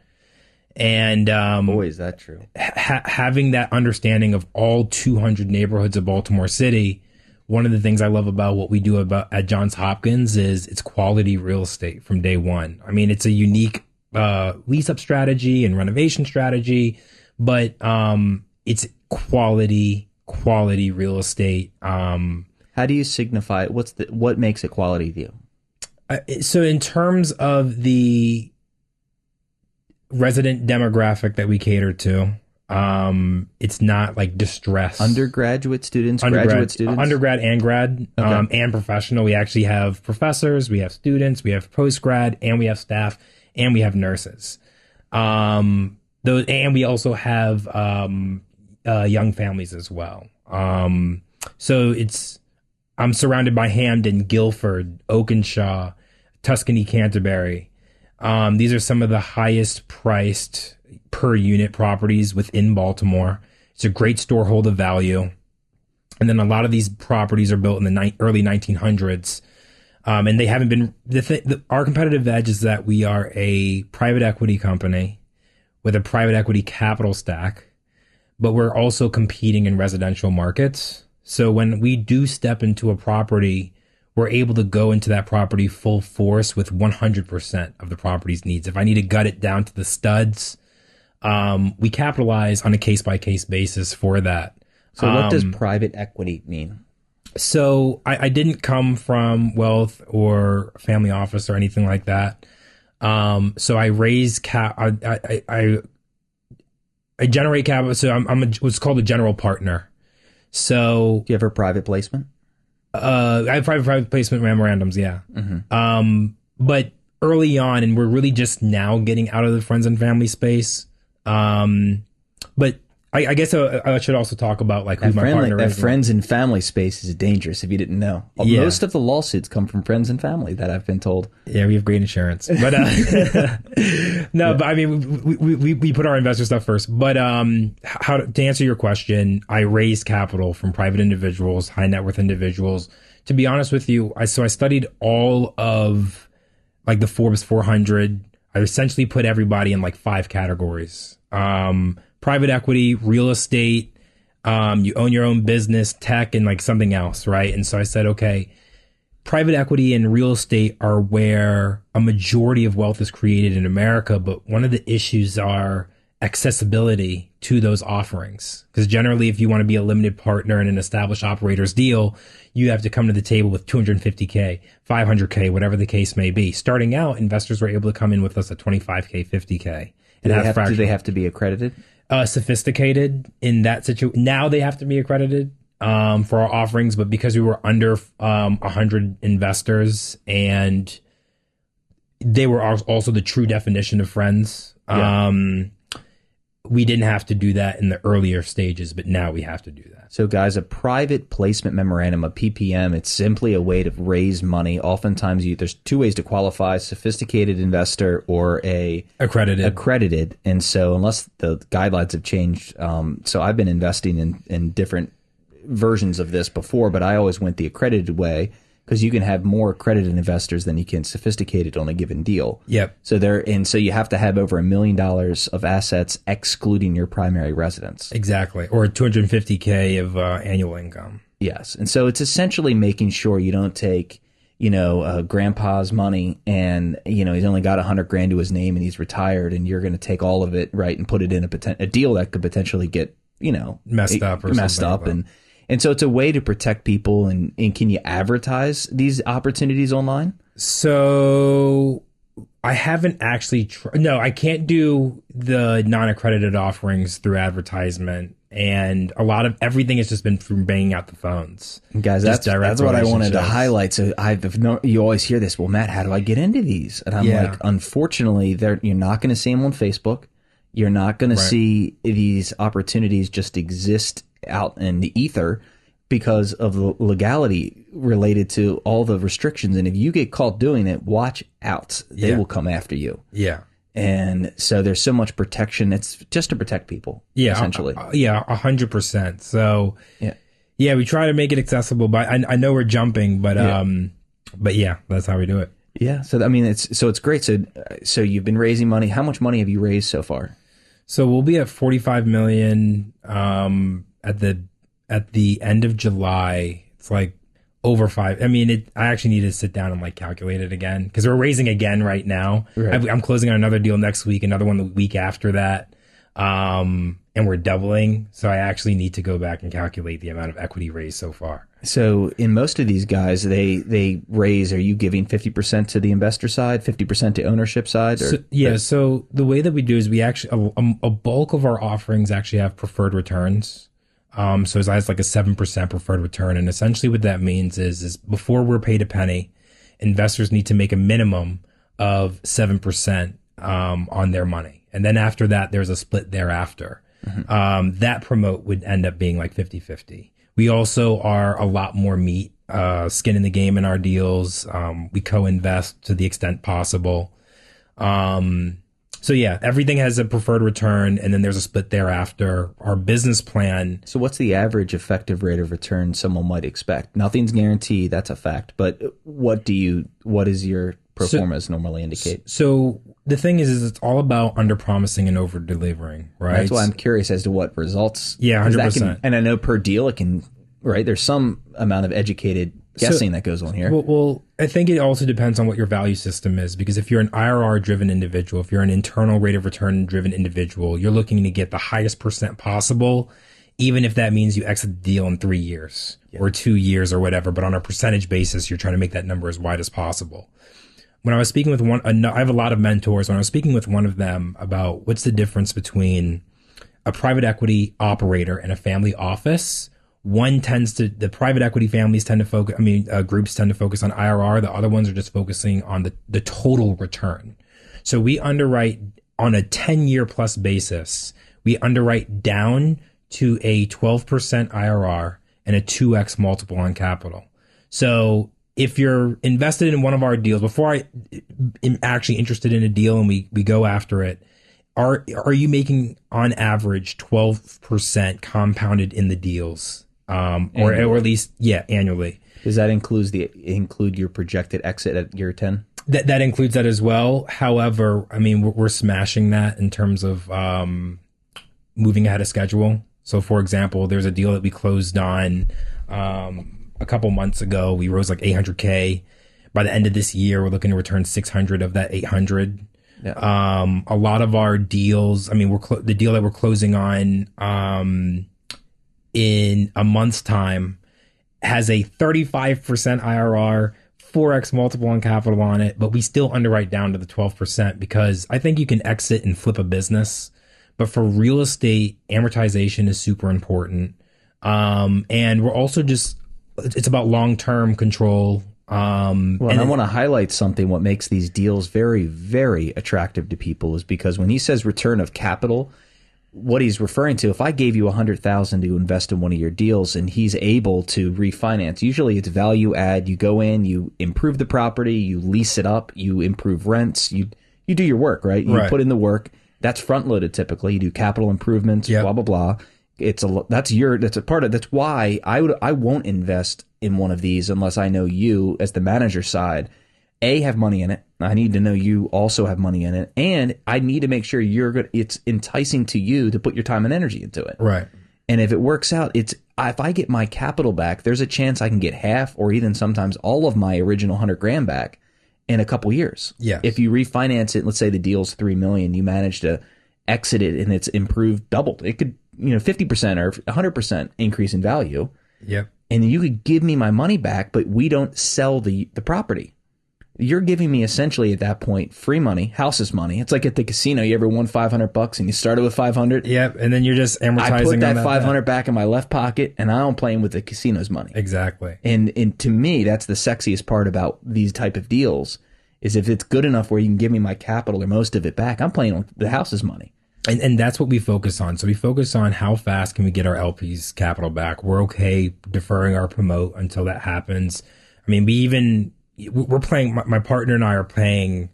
And boy, is that true. Having that understanding of all 200 neighborhoods of Baltimore City, one of the things I love about what we do at Johns Hopkins is it's quality real estate from day one. I mean, it's a unique lease up strategy and renovation strategy, but it's quality real estate. How do you signify it? What makes it quality to you? So in terms of the resident demographic that we cater to, it's not like distressed. Undergraduate students, graduate students? Undergrad and grad, okay. And professional. We actually have professors, we have students, we have postgrad, and we have staff, and we have nurses. And we also have young families as well. So I'm surrounded by Hamden, Guilford, Oakenshaw, Tuscany, Canterbury. These are some of the highest priced per unit properties within Baltimore. It's a great storehold of value. And then a lot of these properties are built in the early 1900s. And they haven't been, our competitive edge is that we are a private equity company with a private equity capital stack, but we're also competing in residential markets. So when we do step into a property, we're able to go into that property full force with 100% of the property's needs. If I need to gut it down to the studs, we capitalize on a case-by-case basis for that. So what does private equity mean? So I didn't come from wealth or family office or anything like that. So I raise I generate capital. So I'm what's called a general partner. So do you have a private placement? I have private placement memorandums. Yeah. Mm-hmm. But early on, and we're really just now getting out of the friends and family space. But I guess I should also talk about like who my partner is. That friends and family space is dangerous if you didn't know. Yeah. Most of the lawsuits come from friends and family that I've been told. Yeah, we have great insurance. But No, but I mean, we put our investor stuff first. But to answer your question, I raised capital from private individuals, high net worth individuals. To be honest with you, I studied all of like the Forbes 400. I essentially put everybody in like 5 categories: private equity, real estate, you own your own business, tech, and like something else, right? And so I said, okay, private equity and real estate are where a majority of wealth is created in America, but one of the issues are accessibility to those offerings. Because generally, if you want to be a limited partner in an established operator's deal, you have to come to the table with $250K, $500K, whatever the case may be. Starting out, investors were able to come in with us at $25K, $50K. Do they have to be accredited? Sophisticated in that situation. Now they have to be accredited for our offerings, but because we were under 100 investors and they were also the true definition of friends, we didn't have to do that in the earlier stages, but now we have to do that. So guys, a private placement memorandum, a PPM, it's simply a way to raise money. Oftentimes there's 2 ways to qualify: sophisticated investor or a accredited. And so unless the guidelines have changed, so I've been investing in different versions of this before, but I always went the accredited way because you can have more accredited investors than you can sophisticated on a given deal. Yep. So you have to have over $1 million of assets excluding your primary residence. Exactly. Or $250K of annual income. Yes. And so it's essentially making sure you don't take, grandpa's money and, he's only got $100,000 to his name and he's retired and you're going to take all of it, right, and put it in a deal that could potentially get, messed up. And so it's a way to protect people. And can you advertise these opportunities online? So I haven't actually no, I can't do the non-accredited offerings through advertisement. And a lot of everything has just been from banging out the phones. Guys, that's what I wanted to highlight. So you always hear this, well, Matt, how do I get into these? And I'm like, unfortunately, you're not going to see them on Facebook. You're not going to see these opportunities just exist out in the ether because of the legality related to all the restrictions. And if you get caught doing it, watch out. They will come after you. Yeah. And so there's so much protection. It's just to protect people, essentially. 100%. So, yeah, we try to make it accessible, but I know we're jumping, but yeah, that's how we do it. Yeah. So, I mean, it's great. So you've been raising money. How much money have you raised so far? So we'll be at 45 million, at the end of July. It's like over 5. I mean, I actually need to sit down and like calculate it again because we're raising again right now. Right. I'm closing on another deal next week, another one the week after that. And we're doubling. So I actually need to go back and calculate the amount of equity raised so far. So in most of these guys, they raise, are you giving 50% to the investor side, 50% to ownership side? Or, so the way that we do is we actually, a bulk of our offerings actually have preferred returns. So it has like a 7% preferred return. And essentially what that means is before we're paid a penny, investors need to make a minimum of 7% on their money. And then after that, there's a split thereafter. Mm-hmm. That promote would end up being like 50-50. We also are a lot more meat, skin in the game in our deals. We co-invest to the extent possible. So yeah, everything has a preferred return, and then there's a split thereafter. Our business plan. So what's the average effective rate of return someone might expect? Nothing's guaranteed, that's a fact. But what is your pro formas normally indicate? So the thing is it's all about under promising and over delivering, right? That's why I'm curious as to what results. Yeah, 100%. And I know per deal it can, right? There's some amount of educated guessing that goes on here. Well, I think it also depends on what your value system is, because if you're an IRR-driven individual, if you're an internal rate of return-driven individual, you're looking to get the highest percent possible, even if that means you exit the deal in 3 years or 2 years or whatever. But on a percentage basis, you're trying to make that number as wide as possible. When I was speaking with I have a lot of mentors. When I was speaking with one of them about what's the difference between a private equity operator and a family office, the private equity families tend to focus, groups tend to focus on IRR. The other ones are just focusing on the total return. So we underwrite on a 10-year plus basis. We underwrite down to a 12% IRR and a 2x multiple on capital. So if you're invested in one of our deals, before actually interested in a deal and we go after it, are you making on average 12% compounded in the deals, or at least annually? Does that include your projected exit at year 10? That includes that as well. However, I mean, we're smashing that in terms of moving ahead of schedule. So, for example, there's a deal that we closed on a couple months ago. We rose like $800K. By the end of this year, we're looking to return 600 of that 800. Yeah. A lot of our deals, I mean, the deal that we're closing on in a month's time has a 35% IRR, 4x multiple on capital on it, but we still underwrite down to the 12% because I think you can exit and flip a business. But for real estate, amortization is super important. And we're also it's about long-term control. And I want to highlight something. What makes these deals very, very attractive to people is because when he says return of capital, what he's referring to, if I gave you $100,000 to invest in one of your deals and he's able to refinance, usually it's value add. You go in, you improve the property, you lease it up, you improve rents, you do your work, right? You put in the work. That's front loaded typically. You do capital improvements, blah blah blah. That's why I won't invest in one of these unless I know you as the manager side have money in it. I need to know you also have money in it, and I need to make sure it's enticing to you to put your time and energy into it. Right. And if it works out, if I get my capital back, there's a chance I can get half or even sometimes all of my original $100,000 back in a couple years. Yeah. If you refinance it, let's say the deal's $3 million, you manage to exit it and it's improved, doubled. It could, 50% or 100% increase in value. Yep. And you could give me my money back, but we don't sell the property. You're giving me essentially at that point free money, house's money. It's like at the casino, you ever won $500 and you started with 500. Yep, and then you're just amortizing. I put that on 500 back in my left pocket, and I'm playing with the casino's money. Exactly. And to me, that's the sexiest part about these type of deals is if it's good enough where you can give me my capital or most of it back, I'm playing with the house's money. And that's what we focus on. So we focus on how fast can we get our LP's capital back. We're okay deferring our promote until that happens. I mean, we're playing, my partner and I are playing,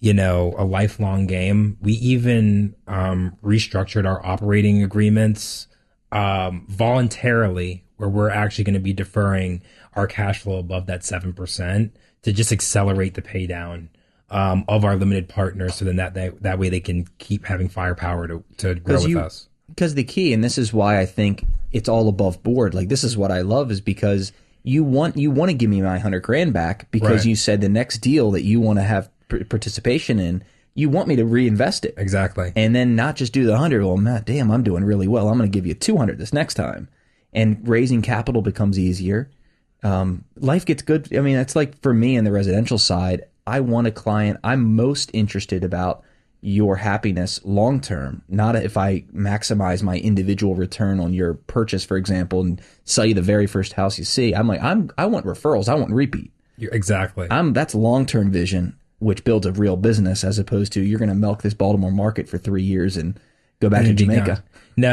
a lifelong game. We even restructured our operating agreements voluntarily, where we're actually going to be deferring our cash flow above that 7% to just accelerate the pay down of our limited partners, so then that way they can keep having firepower to grow with us. Because the key, and this is why I think it's all above board, like this is what I love, is because you want to give me my $100,000 back because you said the next deal that you want to have participation in, you want me to reinvest it. Exactly. And then not just do the 100. Well, Matt, damn, I'm doing really well. I'm going to give you 200 this next time. And raising capital becomes easier. Life gets good. I mean, it's like for me in the residential side, I want a client. I'm most interested about your happiness long term, not if I maximize my individual return on your purchase, for example, and sell you the very first house you see. I'm like, I want referrals. I want repeat. Exactly. That's long term vision, which builds a real business, as opposed to you're going to milk this Baltimore market for 3 years and go back to Jamaica. No.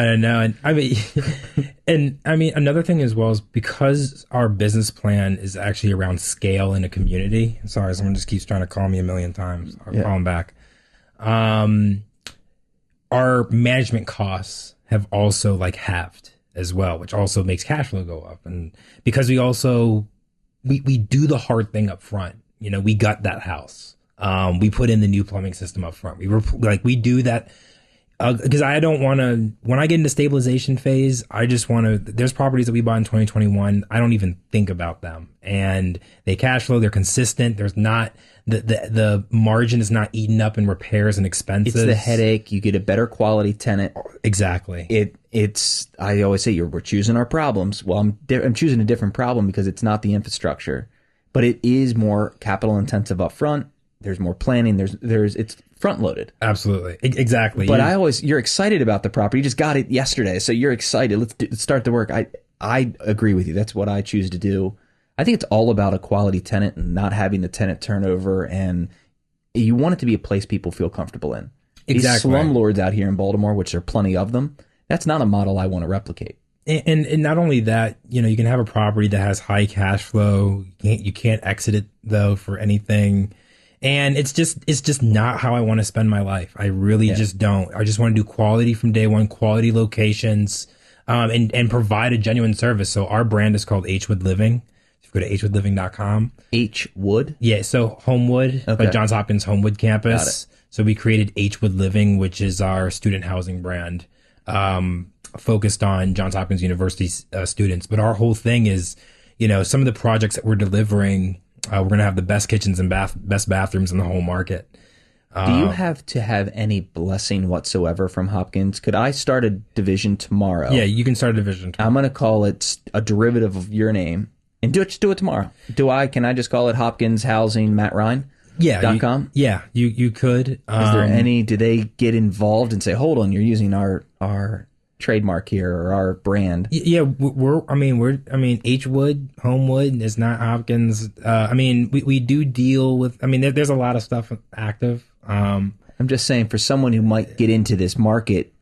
And I mean, another thing as well is because our business plan is actually around scale in a community. Sorry, someone just keeps trying to call me a million times. I'll call them back. Our management costs have also halved as well, which also makes cash flow go up. And because we also, we do the hard thing up front, we gut that house. We put in the new plumbing system up front. We do that. Because I don't want to, when I get into stabilization phase, I just want to, there's properties that we bought in 2021. I don't even think about them, and they cash flow. They're consistent. There's not, the margin is not eaten up in repairs and expenses. It's the headache. You get a better quality tenant. Exactly. I always say we're choosing our problems. Well, I'm choosing a different problem because it's not the infrastructure, but it is more capital intensive up front. There's more planning. It's front loaded. Absolutely. Exactly. But you're excited about the property. You just got it yesterday, so you're excited. Let's start the work. I agree with you. That's what I choose to do. I think it's all about a quality tenant and not having the tenant turnover, and you want it to be a place people feel comfortable in. Exactly. These slumlords out here in Baltimore, which there are plenty of them, that's not a model I want to replicate. And not only that, you can have a property that has high cash flow. You can't exit it though for anything. And it's just not how I want to spend my life. I really just don't. I just want to do quality from day one, quality locations, and provide a genuine service. So our brand is called Hwood Living. If you go to hwoodliving.com. Hwood? Yeah. So Homewood, but Johns Hopkins Homewood campus. So we created Hwood Living, which is our student housing brand, focused on Johns Hopkins University students. But our whole thing is, some of the projects that we're delivering, we're going to have the best kitchens and best bathrooms in the whole market. Do you have to have any blessing whatsoever from Hopkins? Could I start a division tomorrow? Yeah, you can start a division tomorrow. I'm going to call it a derivative of your name and just do it tomorrow. Can I just call it Hopkins Housing Matt Ryan? Yeah. .com? Yeah, you could. Is there any, do they get involved and say, hold on, you're using our trademark here or our brand? Yeah, Hwood, Homewood is not Hopkins. We do deal with, there's a lot of stuff active. I'm just saying, for someone who might get into this market,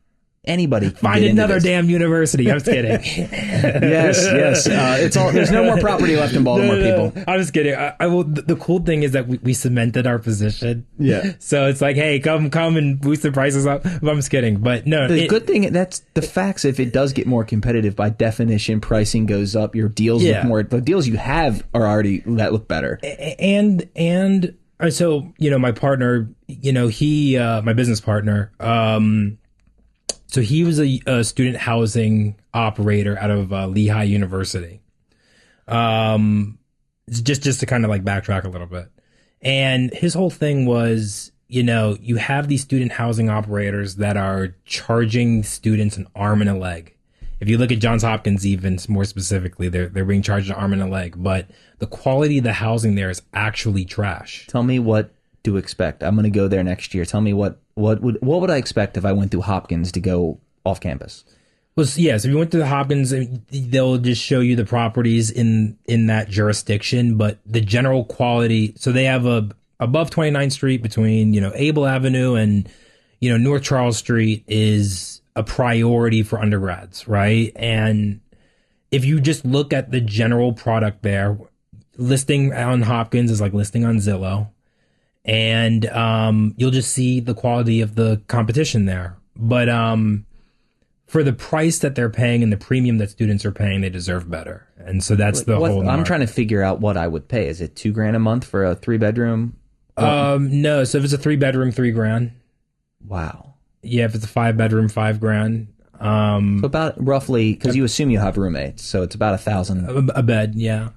anybody can find another damn university. I'm just kidding. yes. It's all. There's no more property left in Baltimore, people. I'm just kidding. The cool thing is that we cemented our position. Yeah. So it's like, hey, come and boost the prices up. But I'm just kidding. But no. The good thing, that's the facts. If it does get more competitive, by definition, pricing goes up. Your deals look more. The deals you have are already that look better. And so my partner, my business partner, so he was a student housing operator out of Lehigh University. Just to kind of like backtrack a little bit. And his whole thing was, you have these student housing operators that are charging students an arm and a leg. If you look at Johns Hopkins, even more specifically, they're being charged an arm and a leg. But the quality of the housing there is actually trash. Tell me what to expect. I'm going to go there next year. Tell me what would I expect if I went through Hopkins to go off campus? Well, yeah. So if you went to the Hopkins, they'll just show you the properties in that jurisdiction, but the general quality. So they have above 29th Street between Abel Avenue and North Charles Street is a priority for undergrads, right? And if you just look at the general product there, listing on Hopkins is like listing on Zillow. And you'll just see the quality of the competition there. But for the price that they're paying and the premium that students are paying, they deserve better. And so that's the whole market. I'm trying to figure out what I would pay. Is it $2,000 a month for a 3-bedroom? No. So if it's a 3-bedroom, $3,000. Wow. Yeah. If it's a 5-bedroom, $5,000. So about roughly, because you assume you have roommates, so it's about $1,000 a bed. Yeah.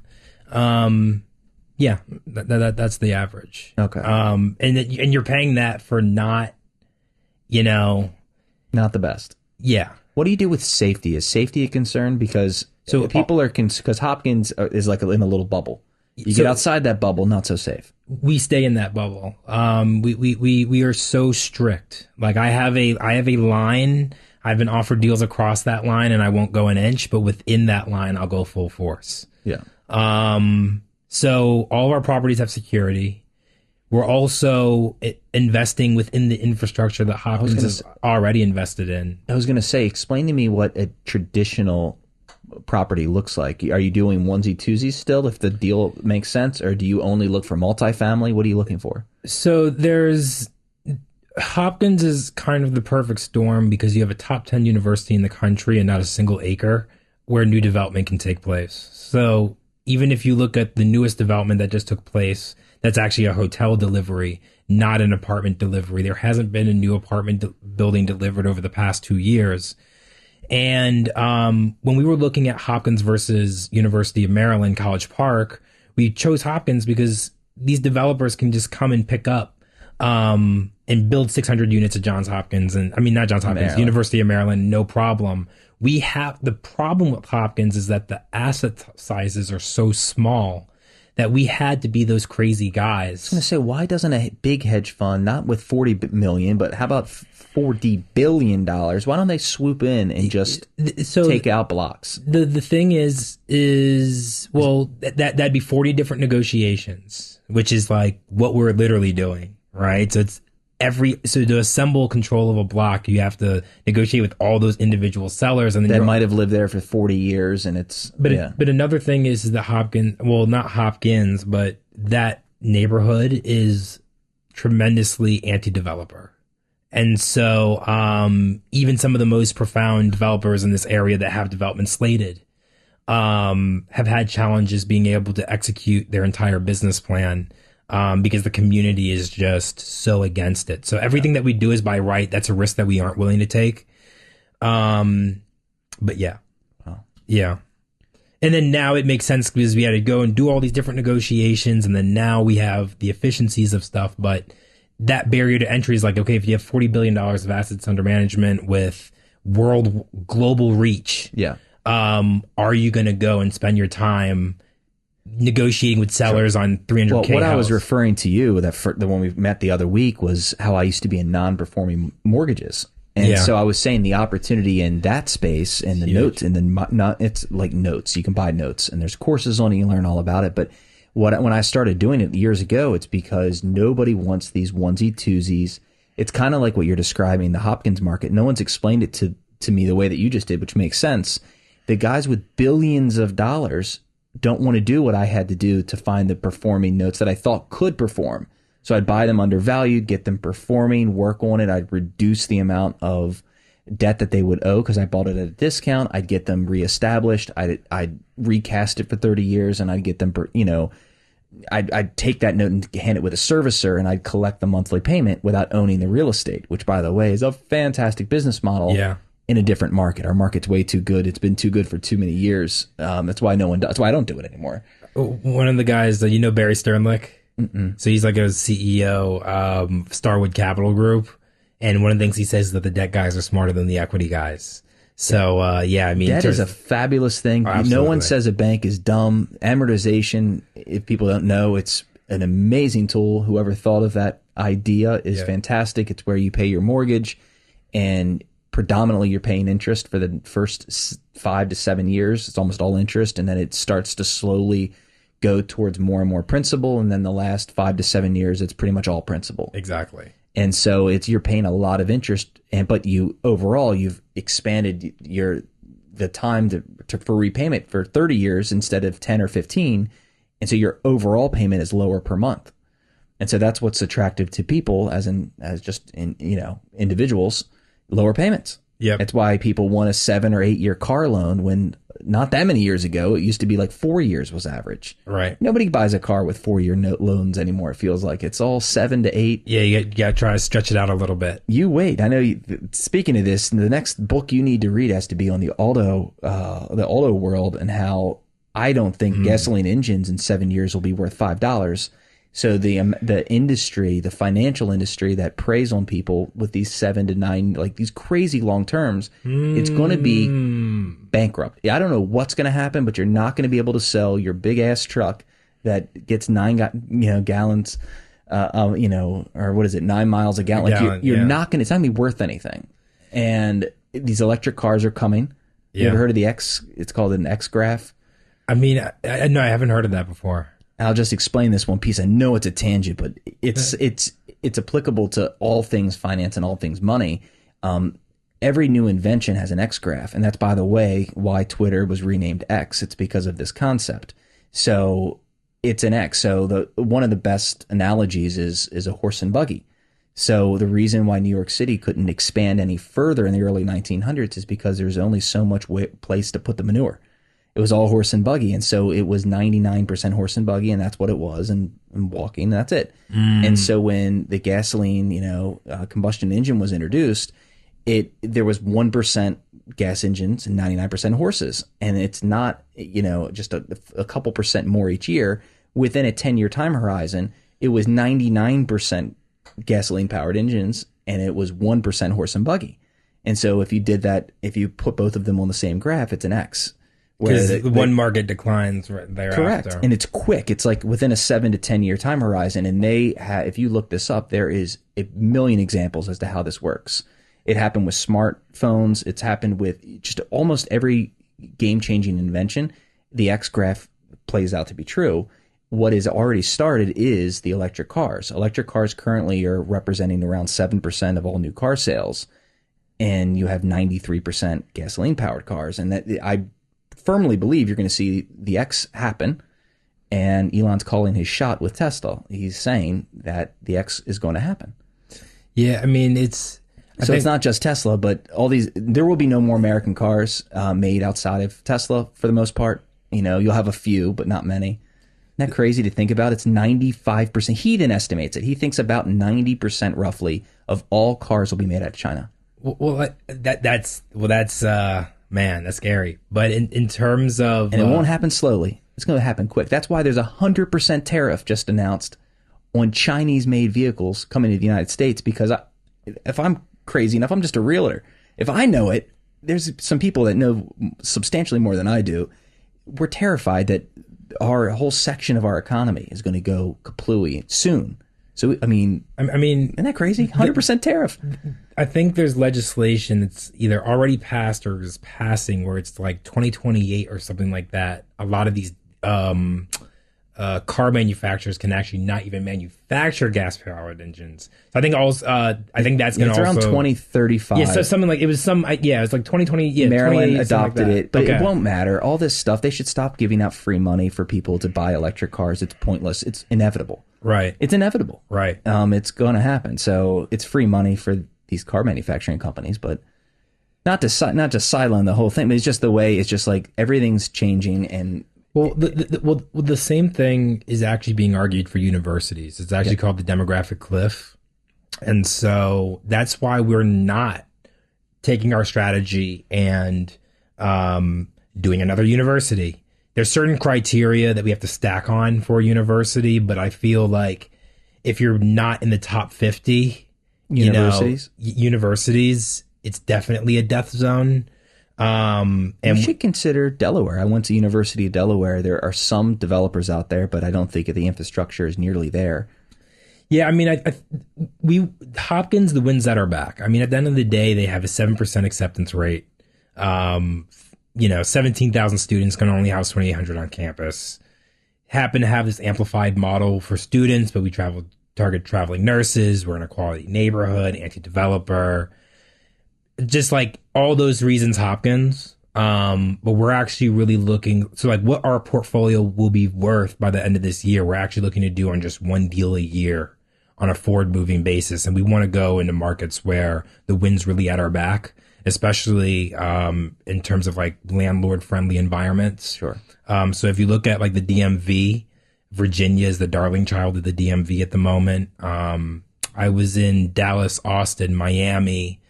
Yeah, that's the average. Okay. And you're paying that for not the best. Yeah. What do you do with safety? Is safety a concern? Because people are because Hopkins is like in a little bubble. You get outside that bubble, not so safe. We stay in that bubble. We are so strict. Like I have a line. I've been offered deals across that line, and I won't go an inch. But within that line, I'll go full force. Yeah. So all of our properties have security. We're also investing within the infrastructure that Hopkins is already invested in. I was going to say, explain to me what a traditional property looks like. Are you doing onesie twosies still if the deal makes sense, or do you only look for multifamily? What are you looking for? So Hopkins is kind of the perfect storm because you have a top 10 university in the country and not a single acre where new development can take place. So even if you look at the newest development that just took place, that's actually a hotel delivery, not an apartment delivery. There hasn't been a new apartment building delivered over the past 2 years. And when we were looking at Hopkins versus University of Maryland, College Park, we chose Hopkins because these developers can just come and pick up and build 600 units at Johns Hopkins. And I mean, not Johns Hopkins, Maryland. University of Maryland, no problem. The problem with Hopkins is that the asset sizes are so small that we had to be those crazy guys. I was going to say, why doesn't a big hedge fund, not with 40 million, but how about $40 billion? Why don't they swoop in and just take out blocks? The thing is well, that'd be 40 different negotiations, which is like what we're literally doing, right? So it's so to assemble control of a block, you have to negotiate with all those individual sellers, and then that might have lived there for 40 years, and it's. But another thing is that Hopkins, well, not Hopkins, but that neighborhood is tremendously anti-developer. And so even some of the most profound developers in this area that have development slated have had challenges being able to execute their entire business plan because the community is just so against it. So everything that we do is by right. That's a risk that we aren't willing to take. But yeah. Wow. Yeah. And then now it makes sense because we had to go and do all these different negotiations. And then now we have the efficiencies of stuff. But that barrier to entry is like, okay, if you have $40 billion of assets under management with global reach, yeah, are you going to go and spend your time negotiating with sellers on 300K? Well, what house? I was referring to you, the one we met the other week, was how I used to be in non-performing mortgages. And so I was saying the opportunity in that space and the notes and then it's like notes. You can buy notes and there's courses on it. You learn all about it. But when I started doing it years ago, it's because nobody wants these onesie twosies. It's kind of like what you're describing, the Hopkins market. No one's explained it to me the way that you just did, which makes sense. The guys with billions of dollars don't want to do what I had to do to find the performing notes that I thought could perform. So I'd buy them undervalued, get them performing, work on it. I'd reduce the amount of debt that they would owe because I bought it at a discount. I'd get them reestablished. I'd recast it for 30 years and I'd get them, I'd take that note and hand it with a servicer and I'd collect the monthly payment without owning the real estate, which by the way is a fantastic business model in a different market. Our market's way too good. It's been too good for too many years. That's why that's why I don't do it anymore. One of the guys that Barry Sternlicht. Mm-mm. So he's like a CEO of Starwood Capital Group. And one of the things he says is that the debt guys are smarter than the equity guys. So, I mean, debt is a fabulous thing. Oh, no one says a bank is dumb. Amortization, if people don't know, it's an amazing tool. Whoever thought of that idea is fantastic. It's where you pay your mortgage and predominantly you're paying interest for the first 5 to 7 years. It's almost all interest. And then it starts to slowly go towards more and more principal, and then the last 5 to 7 years, it's pretty much all principal. Exactly. And so you're paying a lot of interest, but you've expanded the time for repayment for 30 years instead of 10 or 15, and so your overall payment is lower per month. And so that's what's attractive to people as individuals, lower payments. Yep. That's why people want a 7 or 8 year car loan when not that many years ago, it used to be like 4 years was average. Right. Nobody buys a car with 4-year note loans anymore. It feels like it's all 7 to 8. Yeah, you got to try to stretch it out a little bit. You wait. I know. Speaking of this, the next book you need to read has to be on the auto world and how I don't think gasoline engines in 7 years will be worth $5. So the industry, the financial industry that preys on people with these 7 to 9, like these crazy long terms, it's going to be bankrupt. I don't know what's going to happen, but you're not going to be able to sell your big ass truck that gets 9 gallons, or what is it, 9 miles a gallon. Like you're not going to. It's not going to be worth anything. And these electric cars are coming. You ever heard of the X? It's called an X graph. I mean, no, I haven't heard of that before. I'll just explain this one piece. I know it's a tangent, but it's applicable to all things finance and all things money. Every new invention has an X graph, and that's, by the way, why Twitter was renamed X. It's because of this concept. So it's an X. So one of the best analogies is a horse and buggy. So the reason why New York City couldn't expand any further in the early 1900s is because there's only so much place to put the manure. It was all horse and buggy. And so it was 99% horse and buggy, and that's what it was, and walking, and that's it. And so when the gasoline, combustion engine was introduced, there was 1% gas engines and 99% horses. And it's not, just a couple percent more each year. Within a 10-year time horizon, it was 99% gasoline powered engines, and it was 1% horse and buggy. And so if you did that, if you put both of them on the same graph, it's an X. Because one market declines right thereafter. Correct. And it's quick. It's like within a 7 to 10 year time horizon. And if you look this up, there is a million examples as to how this works. It happened with smartphones. It's happened with just almost every game changing invention. The X graph plays out to be true. What is already started is the electric cars. Electric cars currently are representing around 7% of all new car sales. And you have 93% gasoline powered cars. And that I firmly believe you're going to see the X happen, And Elon's calling his shot with Tesla. He's saying that the X is going to happen. Yeah, I mean, it's not just Tesla, but all these. There will be no more American cars made outside of Tesla for the most part. You know, you'll have a few, but not many. Isn't that crazy to think about? It's 95%. He then estimates it. He thinks about 90% roughly of all cars will be made out of China. Well, that's man, that's scary. But in terms of, and it won't happen slowly. It's going to happen quick. That's why there's 100% tariff just announced on Chinese-made vehicles coming to the United States. Because if I'm crazy enough, I'm just a realtor. If I know it, there's some people that know substantially more than I do. We're terrified that our whole section of our economy is going to go kaplooey soon. So, I mean, isn't that crazy? 100% tariff. I think there's legislation that's either already passed or is passing where it's like 2028 or something like that. A lot of these car manufacturers can actually not even manufacture gas-powered engines. So I think that's going to also... It's around 2035. Yeah, so something like... It was like 2020... Yeah, Maryland adopted like it, but it won't matter. All this stuff, they should stop giving out free money for people to buy electric cars. It's pointless. It's inevitable. Right. It's inevitable. Right. It's going to happen. So it's free money for these car manufacturing companies, but not just sideline the whole thing, but it's just the way, it's just like everything's changing. And the same thing is actually being argued for universities. It's actually called the demographic cliff. And so that's why we're not taking our strategy and doing another university. There's certain criteria that we have to stack on for a university, but I feel like if you're not in the top 50 universities, it's definitely a death zone. And you should consider Delaware. I went to University of Delaware. There are some developers out there, but I don't think the infrastructure is nearly there. Yeah, I mean, Hopkins, the wind's at our back. I mean, at the end of the day, they have a 7% acceptance rate. 17,000 students can only house 2,800 on campus. Happen to have this amplified model for students, but we target traveling nurses. We're in a quality neighborhood, anti-developer. Just like all those reasons, Hopkins. But we're actually really looking, so like what our portfolio will be worth by the end of this year, we're actually looking to do on just one deal a year on a forward moving basis. And we want to go into markets where the wind's really at our back, especially in terms of like landlord friendly environments. Sure. So if you look at like the DMV, Virginia is the darling child of the DMV at the moment. I was in Dallas, Austin, Miami,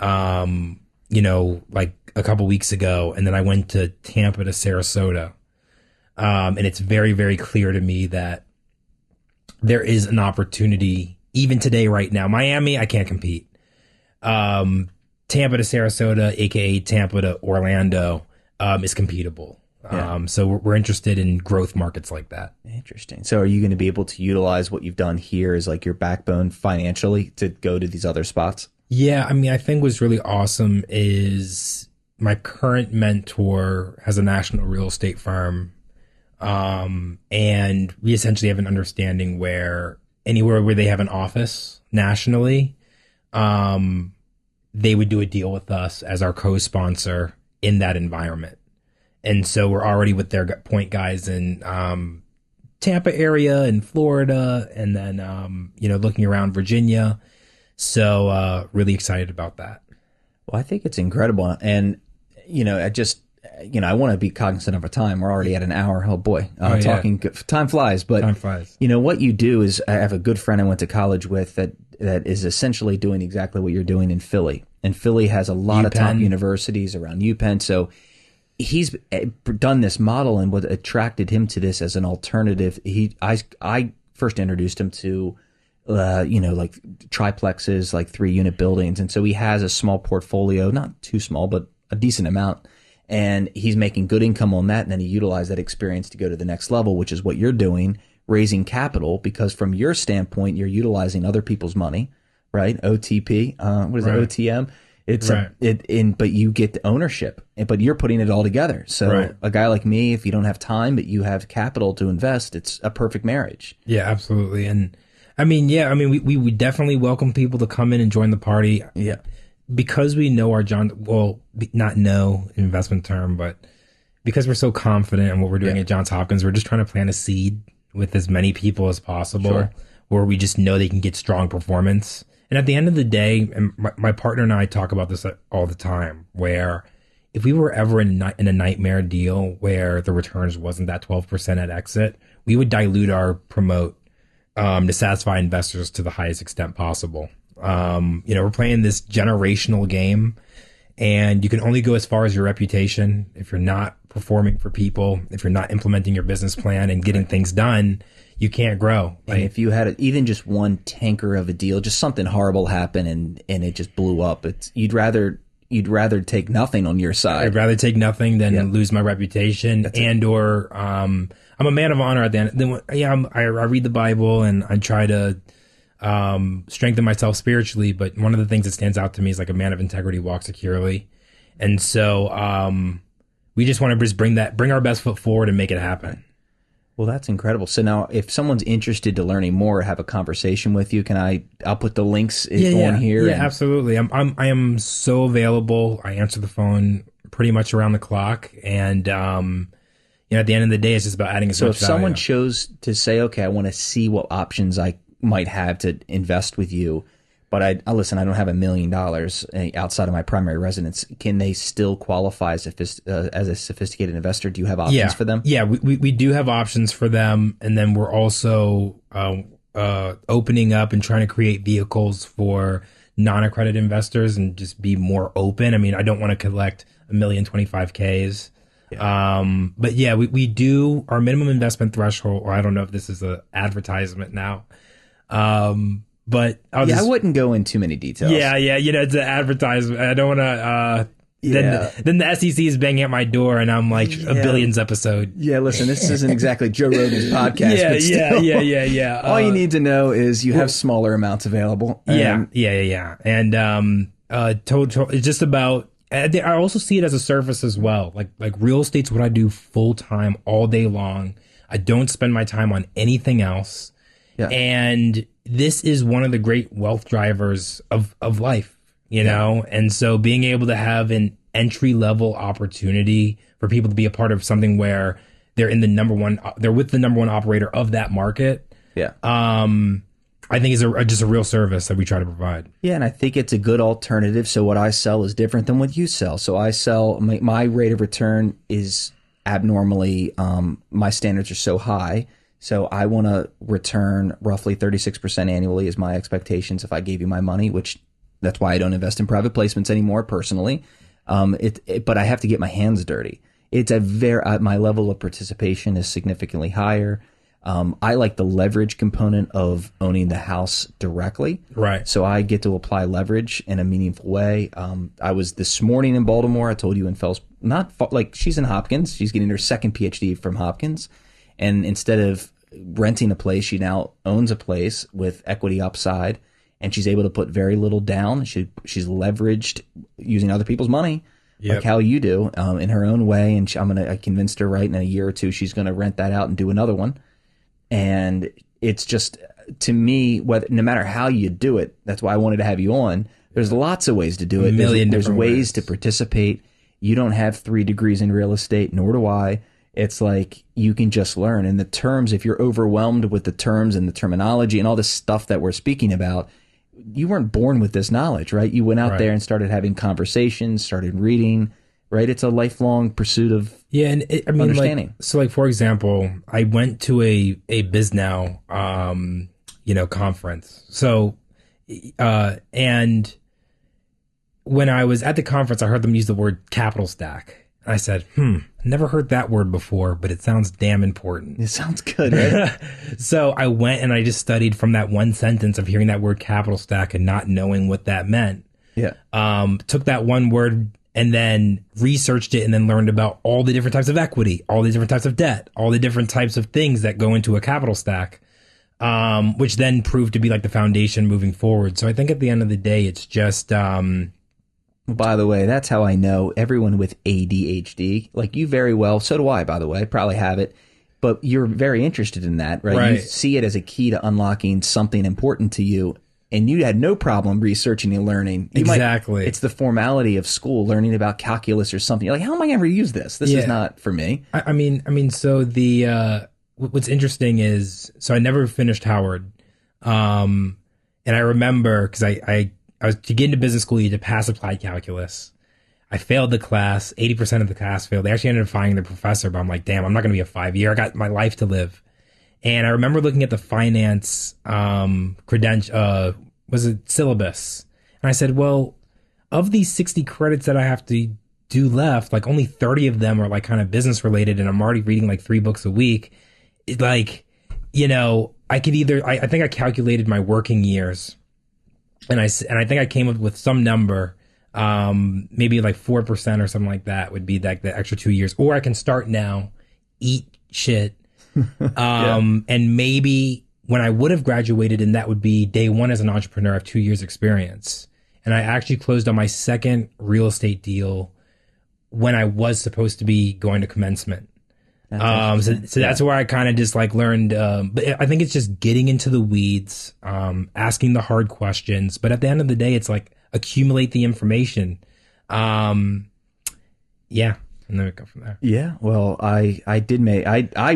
like a couple weeks ago, and then I went to Tampa to Sarasota. And it's very, very clear to me that there is an opportunity even today, right now. Miami, I can't compete. Tampa to Sarasota, aka Tampa to Orlando, is competable. Yeah. So we're interested in growth markets like that. Interesting. So are you going to be able to utilize what you've done here as like your backbone financially to go to these other spots? Yeah, I mean, I think what's really awesome is my current mentor has a national real estate firm. And we essentially have an understanding where anywhere where they have an office nationally, they would do a deal with us as our co-sponsor in that environment. And so we're already with their point guys in Tampa area and Florida, and then, looking around Virginia. So really excited about that. Well, I think it's incredible. And, I want to be cognizant of our time. We're already at an hour. Oh, boy. Talking, time flies. But, time flies. What you do is, I have a good friend I went to college with that is essentially doing exactly what you're doing in Philly. And Philly has a lot of top universities around UPenn. So he's done this model, and what attracted him to this as an alternative, I first introduced him to, like triplexes, like 3-unit buildings. And so he has a small portfolio, not too small, but a decent amount. And he's making good income on that. And then he utilized that experience to go to the next level, which is what you're doing, raising capital, because from your standpoint, you're utilizing other people's money, right? OTP, what is it? OTM? It's but you get the ownership, but you're putting it all together. So a guy like me, if you don't have time, but you have capital to invest, it's a perfect marriage. Yeah, absolutely. And we would definitely welcome people to come in and join the party. Yeah. Because we know our not know investment term, but because we're so confident in what we're doing at Johns Hopkins, we're just trying to plant a seed with as many people as possible where we just know they can get strong performance. And at the end of the day, and my partner and I talk about this all the time, where if we were ever in a nightmare deal where the returns wasn't that 12% at exit, we would dilute our promote to satisfy investors to the highest extent possible. We're playing this generational game, and you can only go as far as your reputation. If you're not performing for people, if you're not implementing your business plan and getting things done, you can't grow. And if you had even just one tanker of a deal, just something horrible happened and it just blew up, you'd rather take nothing on your side. I'd rather take nothing than lose my reputation. I'm a man of honor at the end. I read the Bible and I try to strengthen myself spiritually, but one of the things that stands out to me is like a man of integrity walks securely. And so we just want to bring our best foot forward and make it happen. Well, that's incredible. So now if someone's interested to learning more, have a conversation with you, I'll put the links on here. Yeah, absolutely. I am so available. I answer the phone pretty much around the clock. And, at the end of the day, it's just about adding as much value. So if someone chose to say, okay, I want to see what options I might have to invest with you, but I don't have $1 million outside of my primary residence. Can they still qualify as a sophisticated investor? Do you have options for them? Yeah, we do have options for them. And then we're also opening up and trying to create vehicles for non-accredited investors and just be more open. I mean, I don't want to collect 1,025,000. Yeah. But yeah, we do our minimum investment threshold, or I don't know if this is an advertisement now. But I wouldn't go in too many details. Yeah. It's an advertisement. I don't want to. Then the SEC is banging at my door, and I'm like a Billions episode. Yeah, listen, this isn't exactly Joe Rogan's podcast. But still, yeah. All you need to know is you have smaller amounts available. Yeah. And it's just about. I also see it as a service as well. Like real estate's what I do full time all day long. I don't spend my time on anything else. Yeah. And this is one of the great wealth drivers of life, you know? And so being able to have an entry level opportunity for people to be a part of something where they're with the number one operator of that market. Yeah. I think is just a real service that we try to provide. Yeah. And I think it's a good alternative. So what I sell is different than what you sell. So I sell, my rate of return is abnormally, my standards are so high. So I want to return roughly 36% annually is my expectations if I gave you my money, which that's why I don't invest in private placements anymore personally. But I have to get my hands dirty. It's my level of participation is significantly higher. I like the leverage component of owning the house directly. Right. So I get to apply leverage in a meaningful way. I was this morning in Baltimore. I told you in Fells, she's in Hopkins. She's getting her second PhD from Hopkins. And instead of renting a place, she now owns a place with equity upside, and she's able to put very little down. She's leveraged using other people's money, like how you do, in her own way. And I convinced her in a year or two, she's going to rent that out and do another one. And it's just, to me, no matter how you do it, that's why I wanted to have you on. There's lots of ways to do it. There's ways to participate. You don't have 3 degrees in real estate, nor do I. It's like you can just learn. And the terms, if you're overwhelmed with the terms and the terminology and all this stuff that we're speaking about, you weren't born with this knowledge, right? You went out there and started having conversations, started reading, right? It's a lifelong pursuit of understanding. For example, I went to a BizNow, conference. So, and when I was at the conference, I heard them use the word capital stack. I said, never heard that word before, but it sounds damn important. It sounds good, right? So I went and I just studied from that one sentence of hearing that word capital stack and not knowing what that meant. Yeah. Took that one word and then researched it and then learned about all the different types of equity, all the different types of debt, all the different types of things that go into a capital stack, which then proved to be like the foundation moving forward. So I think at the end of the day, it's just... By the way, that's how I know everyone with ADHD, like you very well, so do I, by the way, probably have it, but you're very interested in that, right? You see it as a key to unlocking something important to you and you had no problem researching and learning. Exactly. It's the formality of school, learning about calculus or something. You're like, how am I going to use this? This is not for me. I mean, so what's interesting is, so I never finished Howard. And I remember, because I was, to get into business school, you had to pass applied calculus. I failed the class. 80% of the class failed. They actually ended up firing the professor, but I'm like, damn, I'm not going to be a 5-year. I got my life to live. And I remember looking at the finance syllabus. And I said, well, of these 60 credits that I have to do left, like only 30 of them are like kind of business related, and I'm already reading like 3 books a week. I could either, I think I calculated my working years, and I think I came up with some number, maybe like 4% or something like that would be like the extra 2 years, or I can start now, eat shit. And maybe when I would have graduated, and that would be day 1 as an entrepreneur, I have 2 years experience. And I actually closed on my second real estate deal when I was supposed to be going to commencement. That's where I kind of just like learned, but I think it's just getting into the weeds, asking the hard questions. But at the end of the day, it's like accumulate the information. And then we go from there. Yeah. Well, I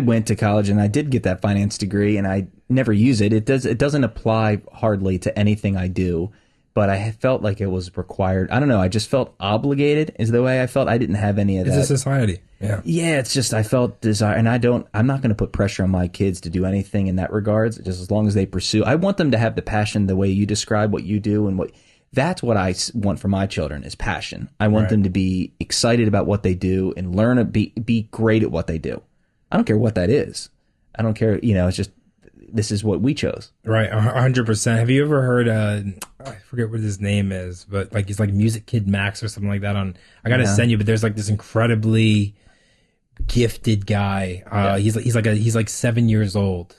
went to college and I did get that finance degree, and I never use it. It doesn't apply hardly to anything I do, but I felt like it was required. I don't know. I just felt obligated is the way I felt. I didn't have any of that. It's a society. Yeah. Yeah. It's just, I felt desire, and I'm not going to put pressure on my kids to do anything in that regards, just as long as they pursue. I want them to have the passion the way you describe what you do, and that's what I want for my children is passion. I want them to be excited about what they do and learn, be great at what they do. I don't care what that is. I don't care. It's just, this is what we chose. Right. 100%. Have you ever heard, I forget what his name is, but like, he's like Music Kid Max or something like that I got to send you, but there's like this incredibly gifted guy. He's like 7 years old.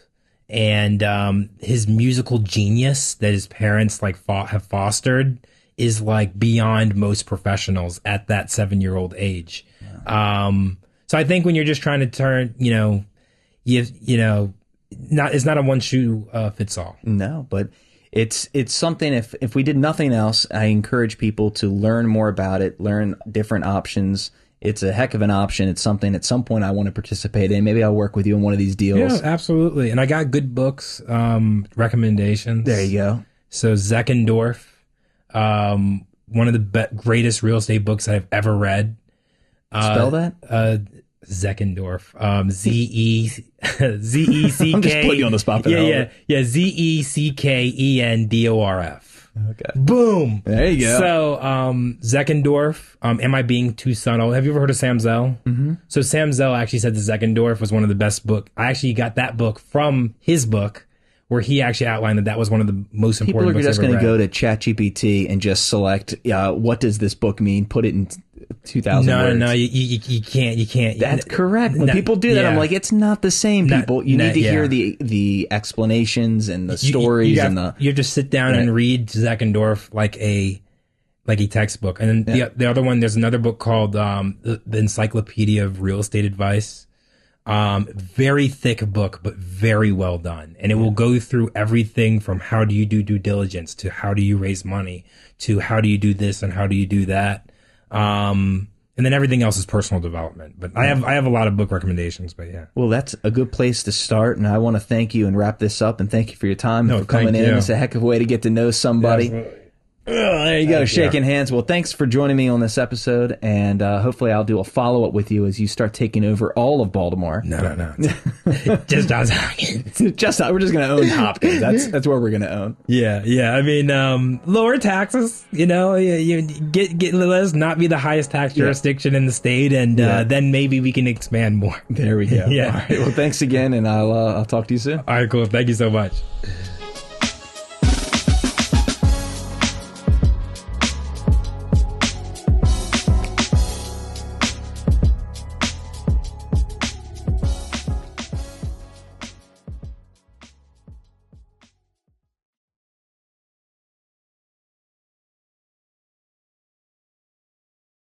And his musical genius that his parents like have fostered is like beyond most professionals at that 7-year-old age. So I think when you're just trying to turn, it's not a one shoe fits all. No, but it's something. If we did nothing else, I encourage people to learn more about it, learn different options. It's a heck of an option. It's something at some point I want to participate in. Maybe I'll work with you on one of these deals. Yeah, absolutely. And I got good books, recommendations. There you go. So Zeckendorf, one of the greatest real estate books I've ever read. Spell that? Zeckendorf. Z-E-C-K. I'm just putting you on the spot. Yeah. Zeckendorf. Okay. Boom. There you go. So, Zeckendorf, Am I Being Too Subtle? Have you ever heard of Sam Zell? Mm-hmm. So Sam Zell actually said that Zeckendorf was one of the best books. I actually got that book from his book, where he actually outlined that was one of the most important books I've ever read. People are just going to go to ChatGPT and just select, what does this book mean? Put it in 2,000 words. No, you can't. That's correct. When people do that, I'm like, it's not the same, people. You need to hear the explanations and the stories. You have to sit down and read Zeckendorf like a textbook. And then the other one, there's another book called the Encyclopedia of Real Estate Advice. Very thick book, but very well done. And it will go through everything from how do you do due diligence to how do you raise money to how do you do this and how do you do that. And then everything else is personal development. But I have a lot of book recommendations, but yeah. Well, that's a good place to start. And I want to thank you and wrap this up and thank you for your time and for coming in. It's a heck of a way to get to know somebody. Yeah, there you go, shaking hands. Well, thanks for joining me on this episode, and hopefully I'll do a follow-up with you as you start taking over all of Baltimore. No. Just Johns Hopkins. We're just going to own Hopkins. That's where we're going to own. Yeah. I mean, lower taxes, you get let us not be the highest tax jurisdiction in the state, and then maybe we can expand more. There we go. Yeah. All right. Well, thanks again, and I'll talk to you soon. All right, cool. Thank you so much.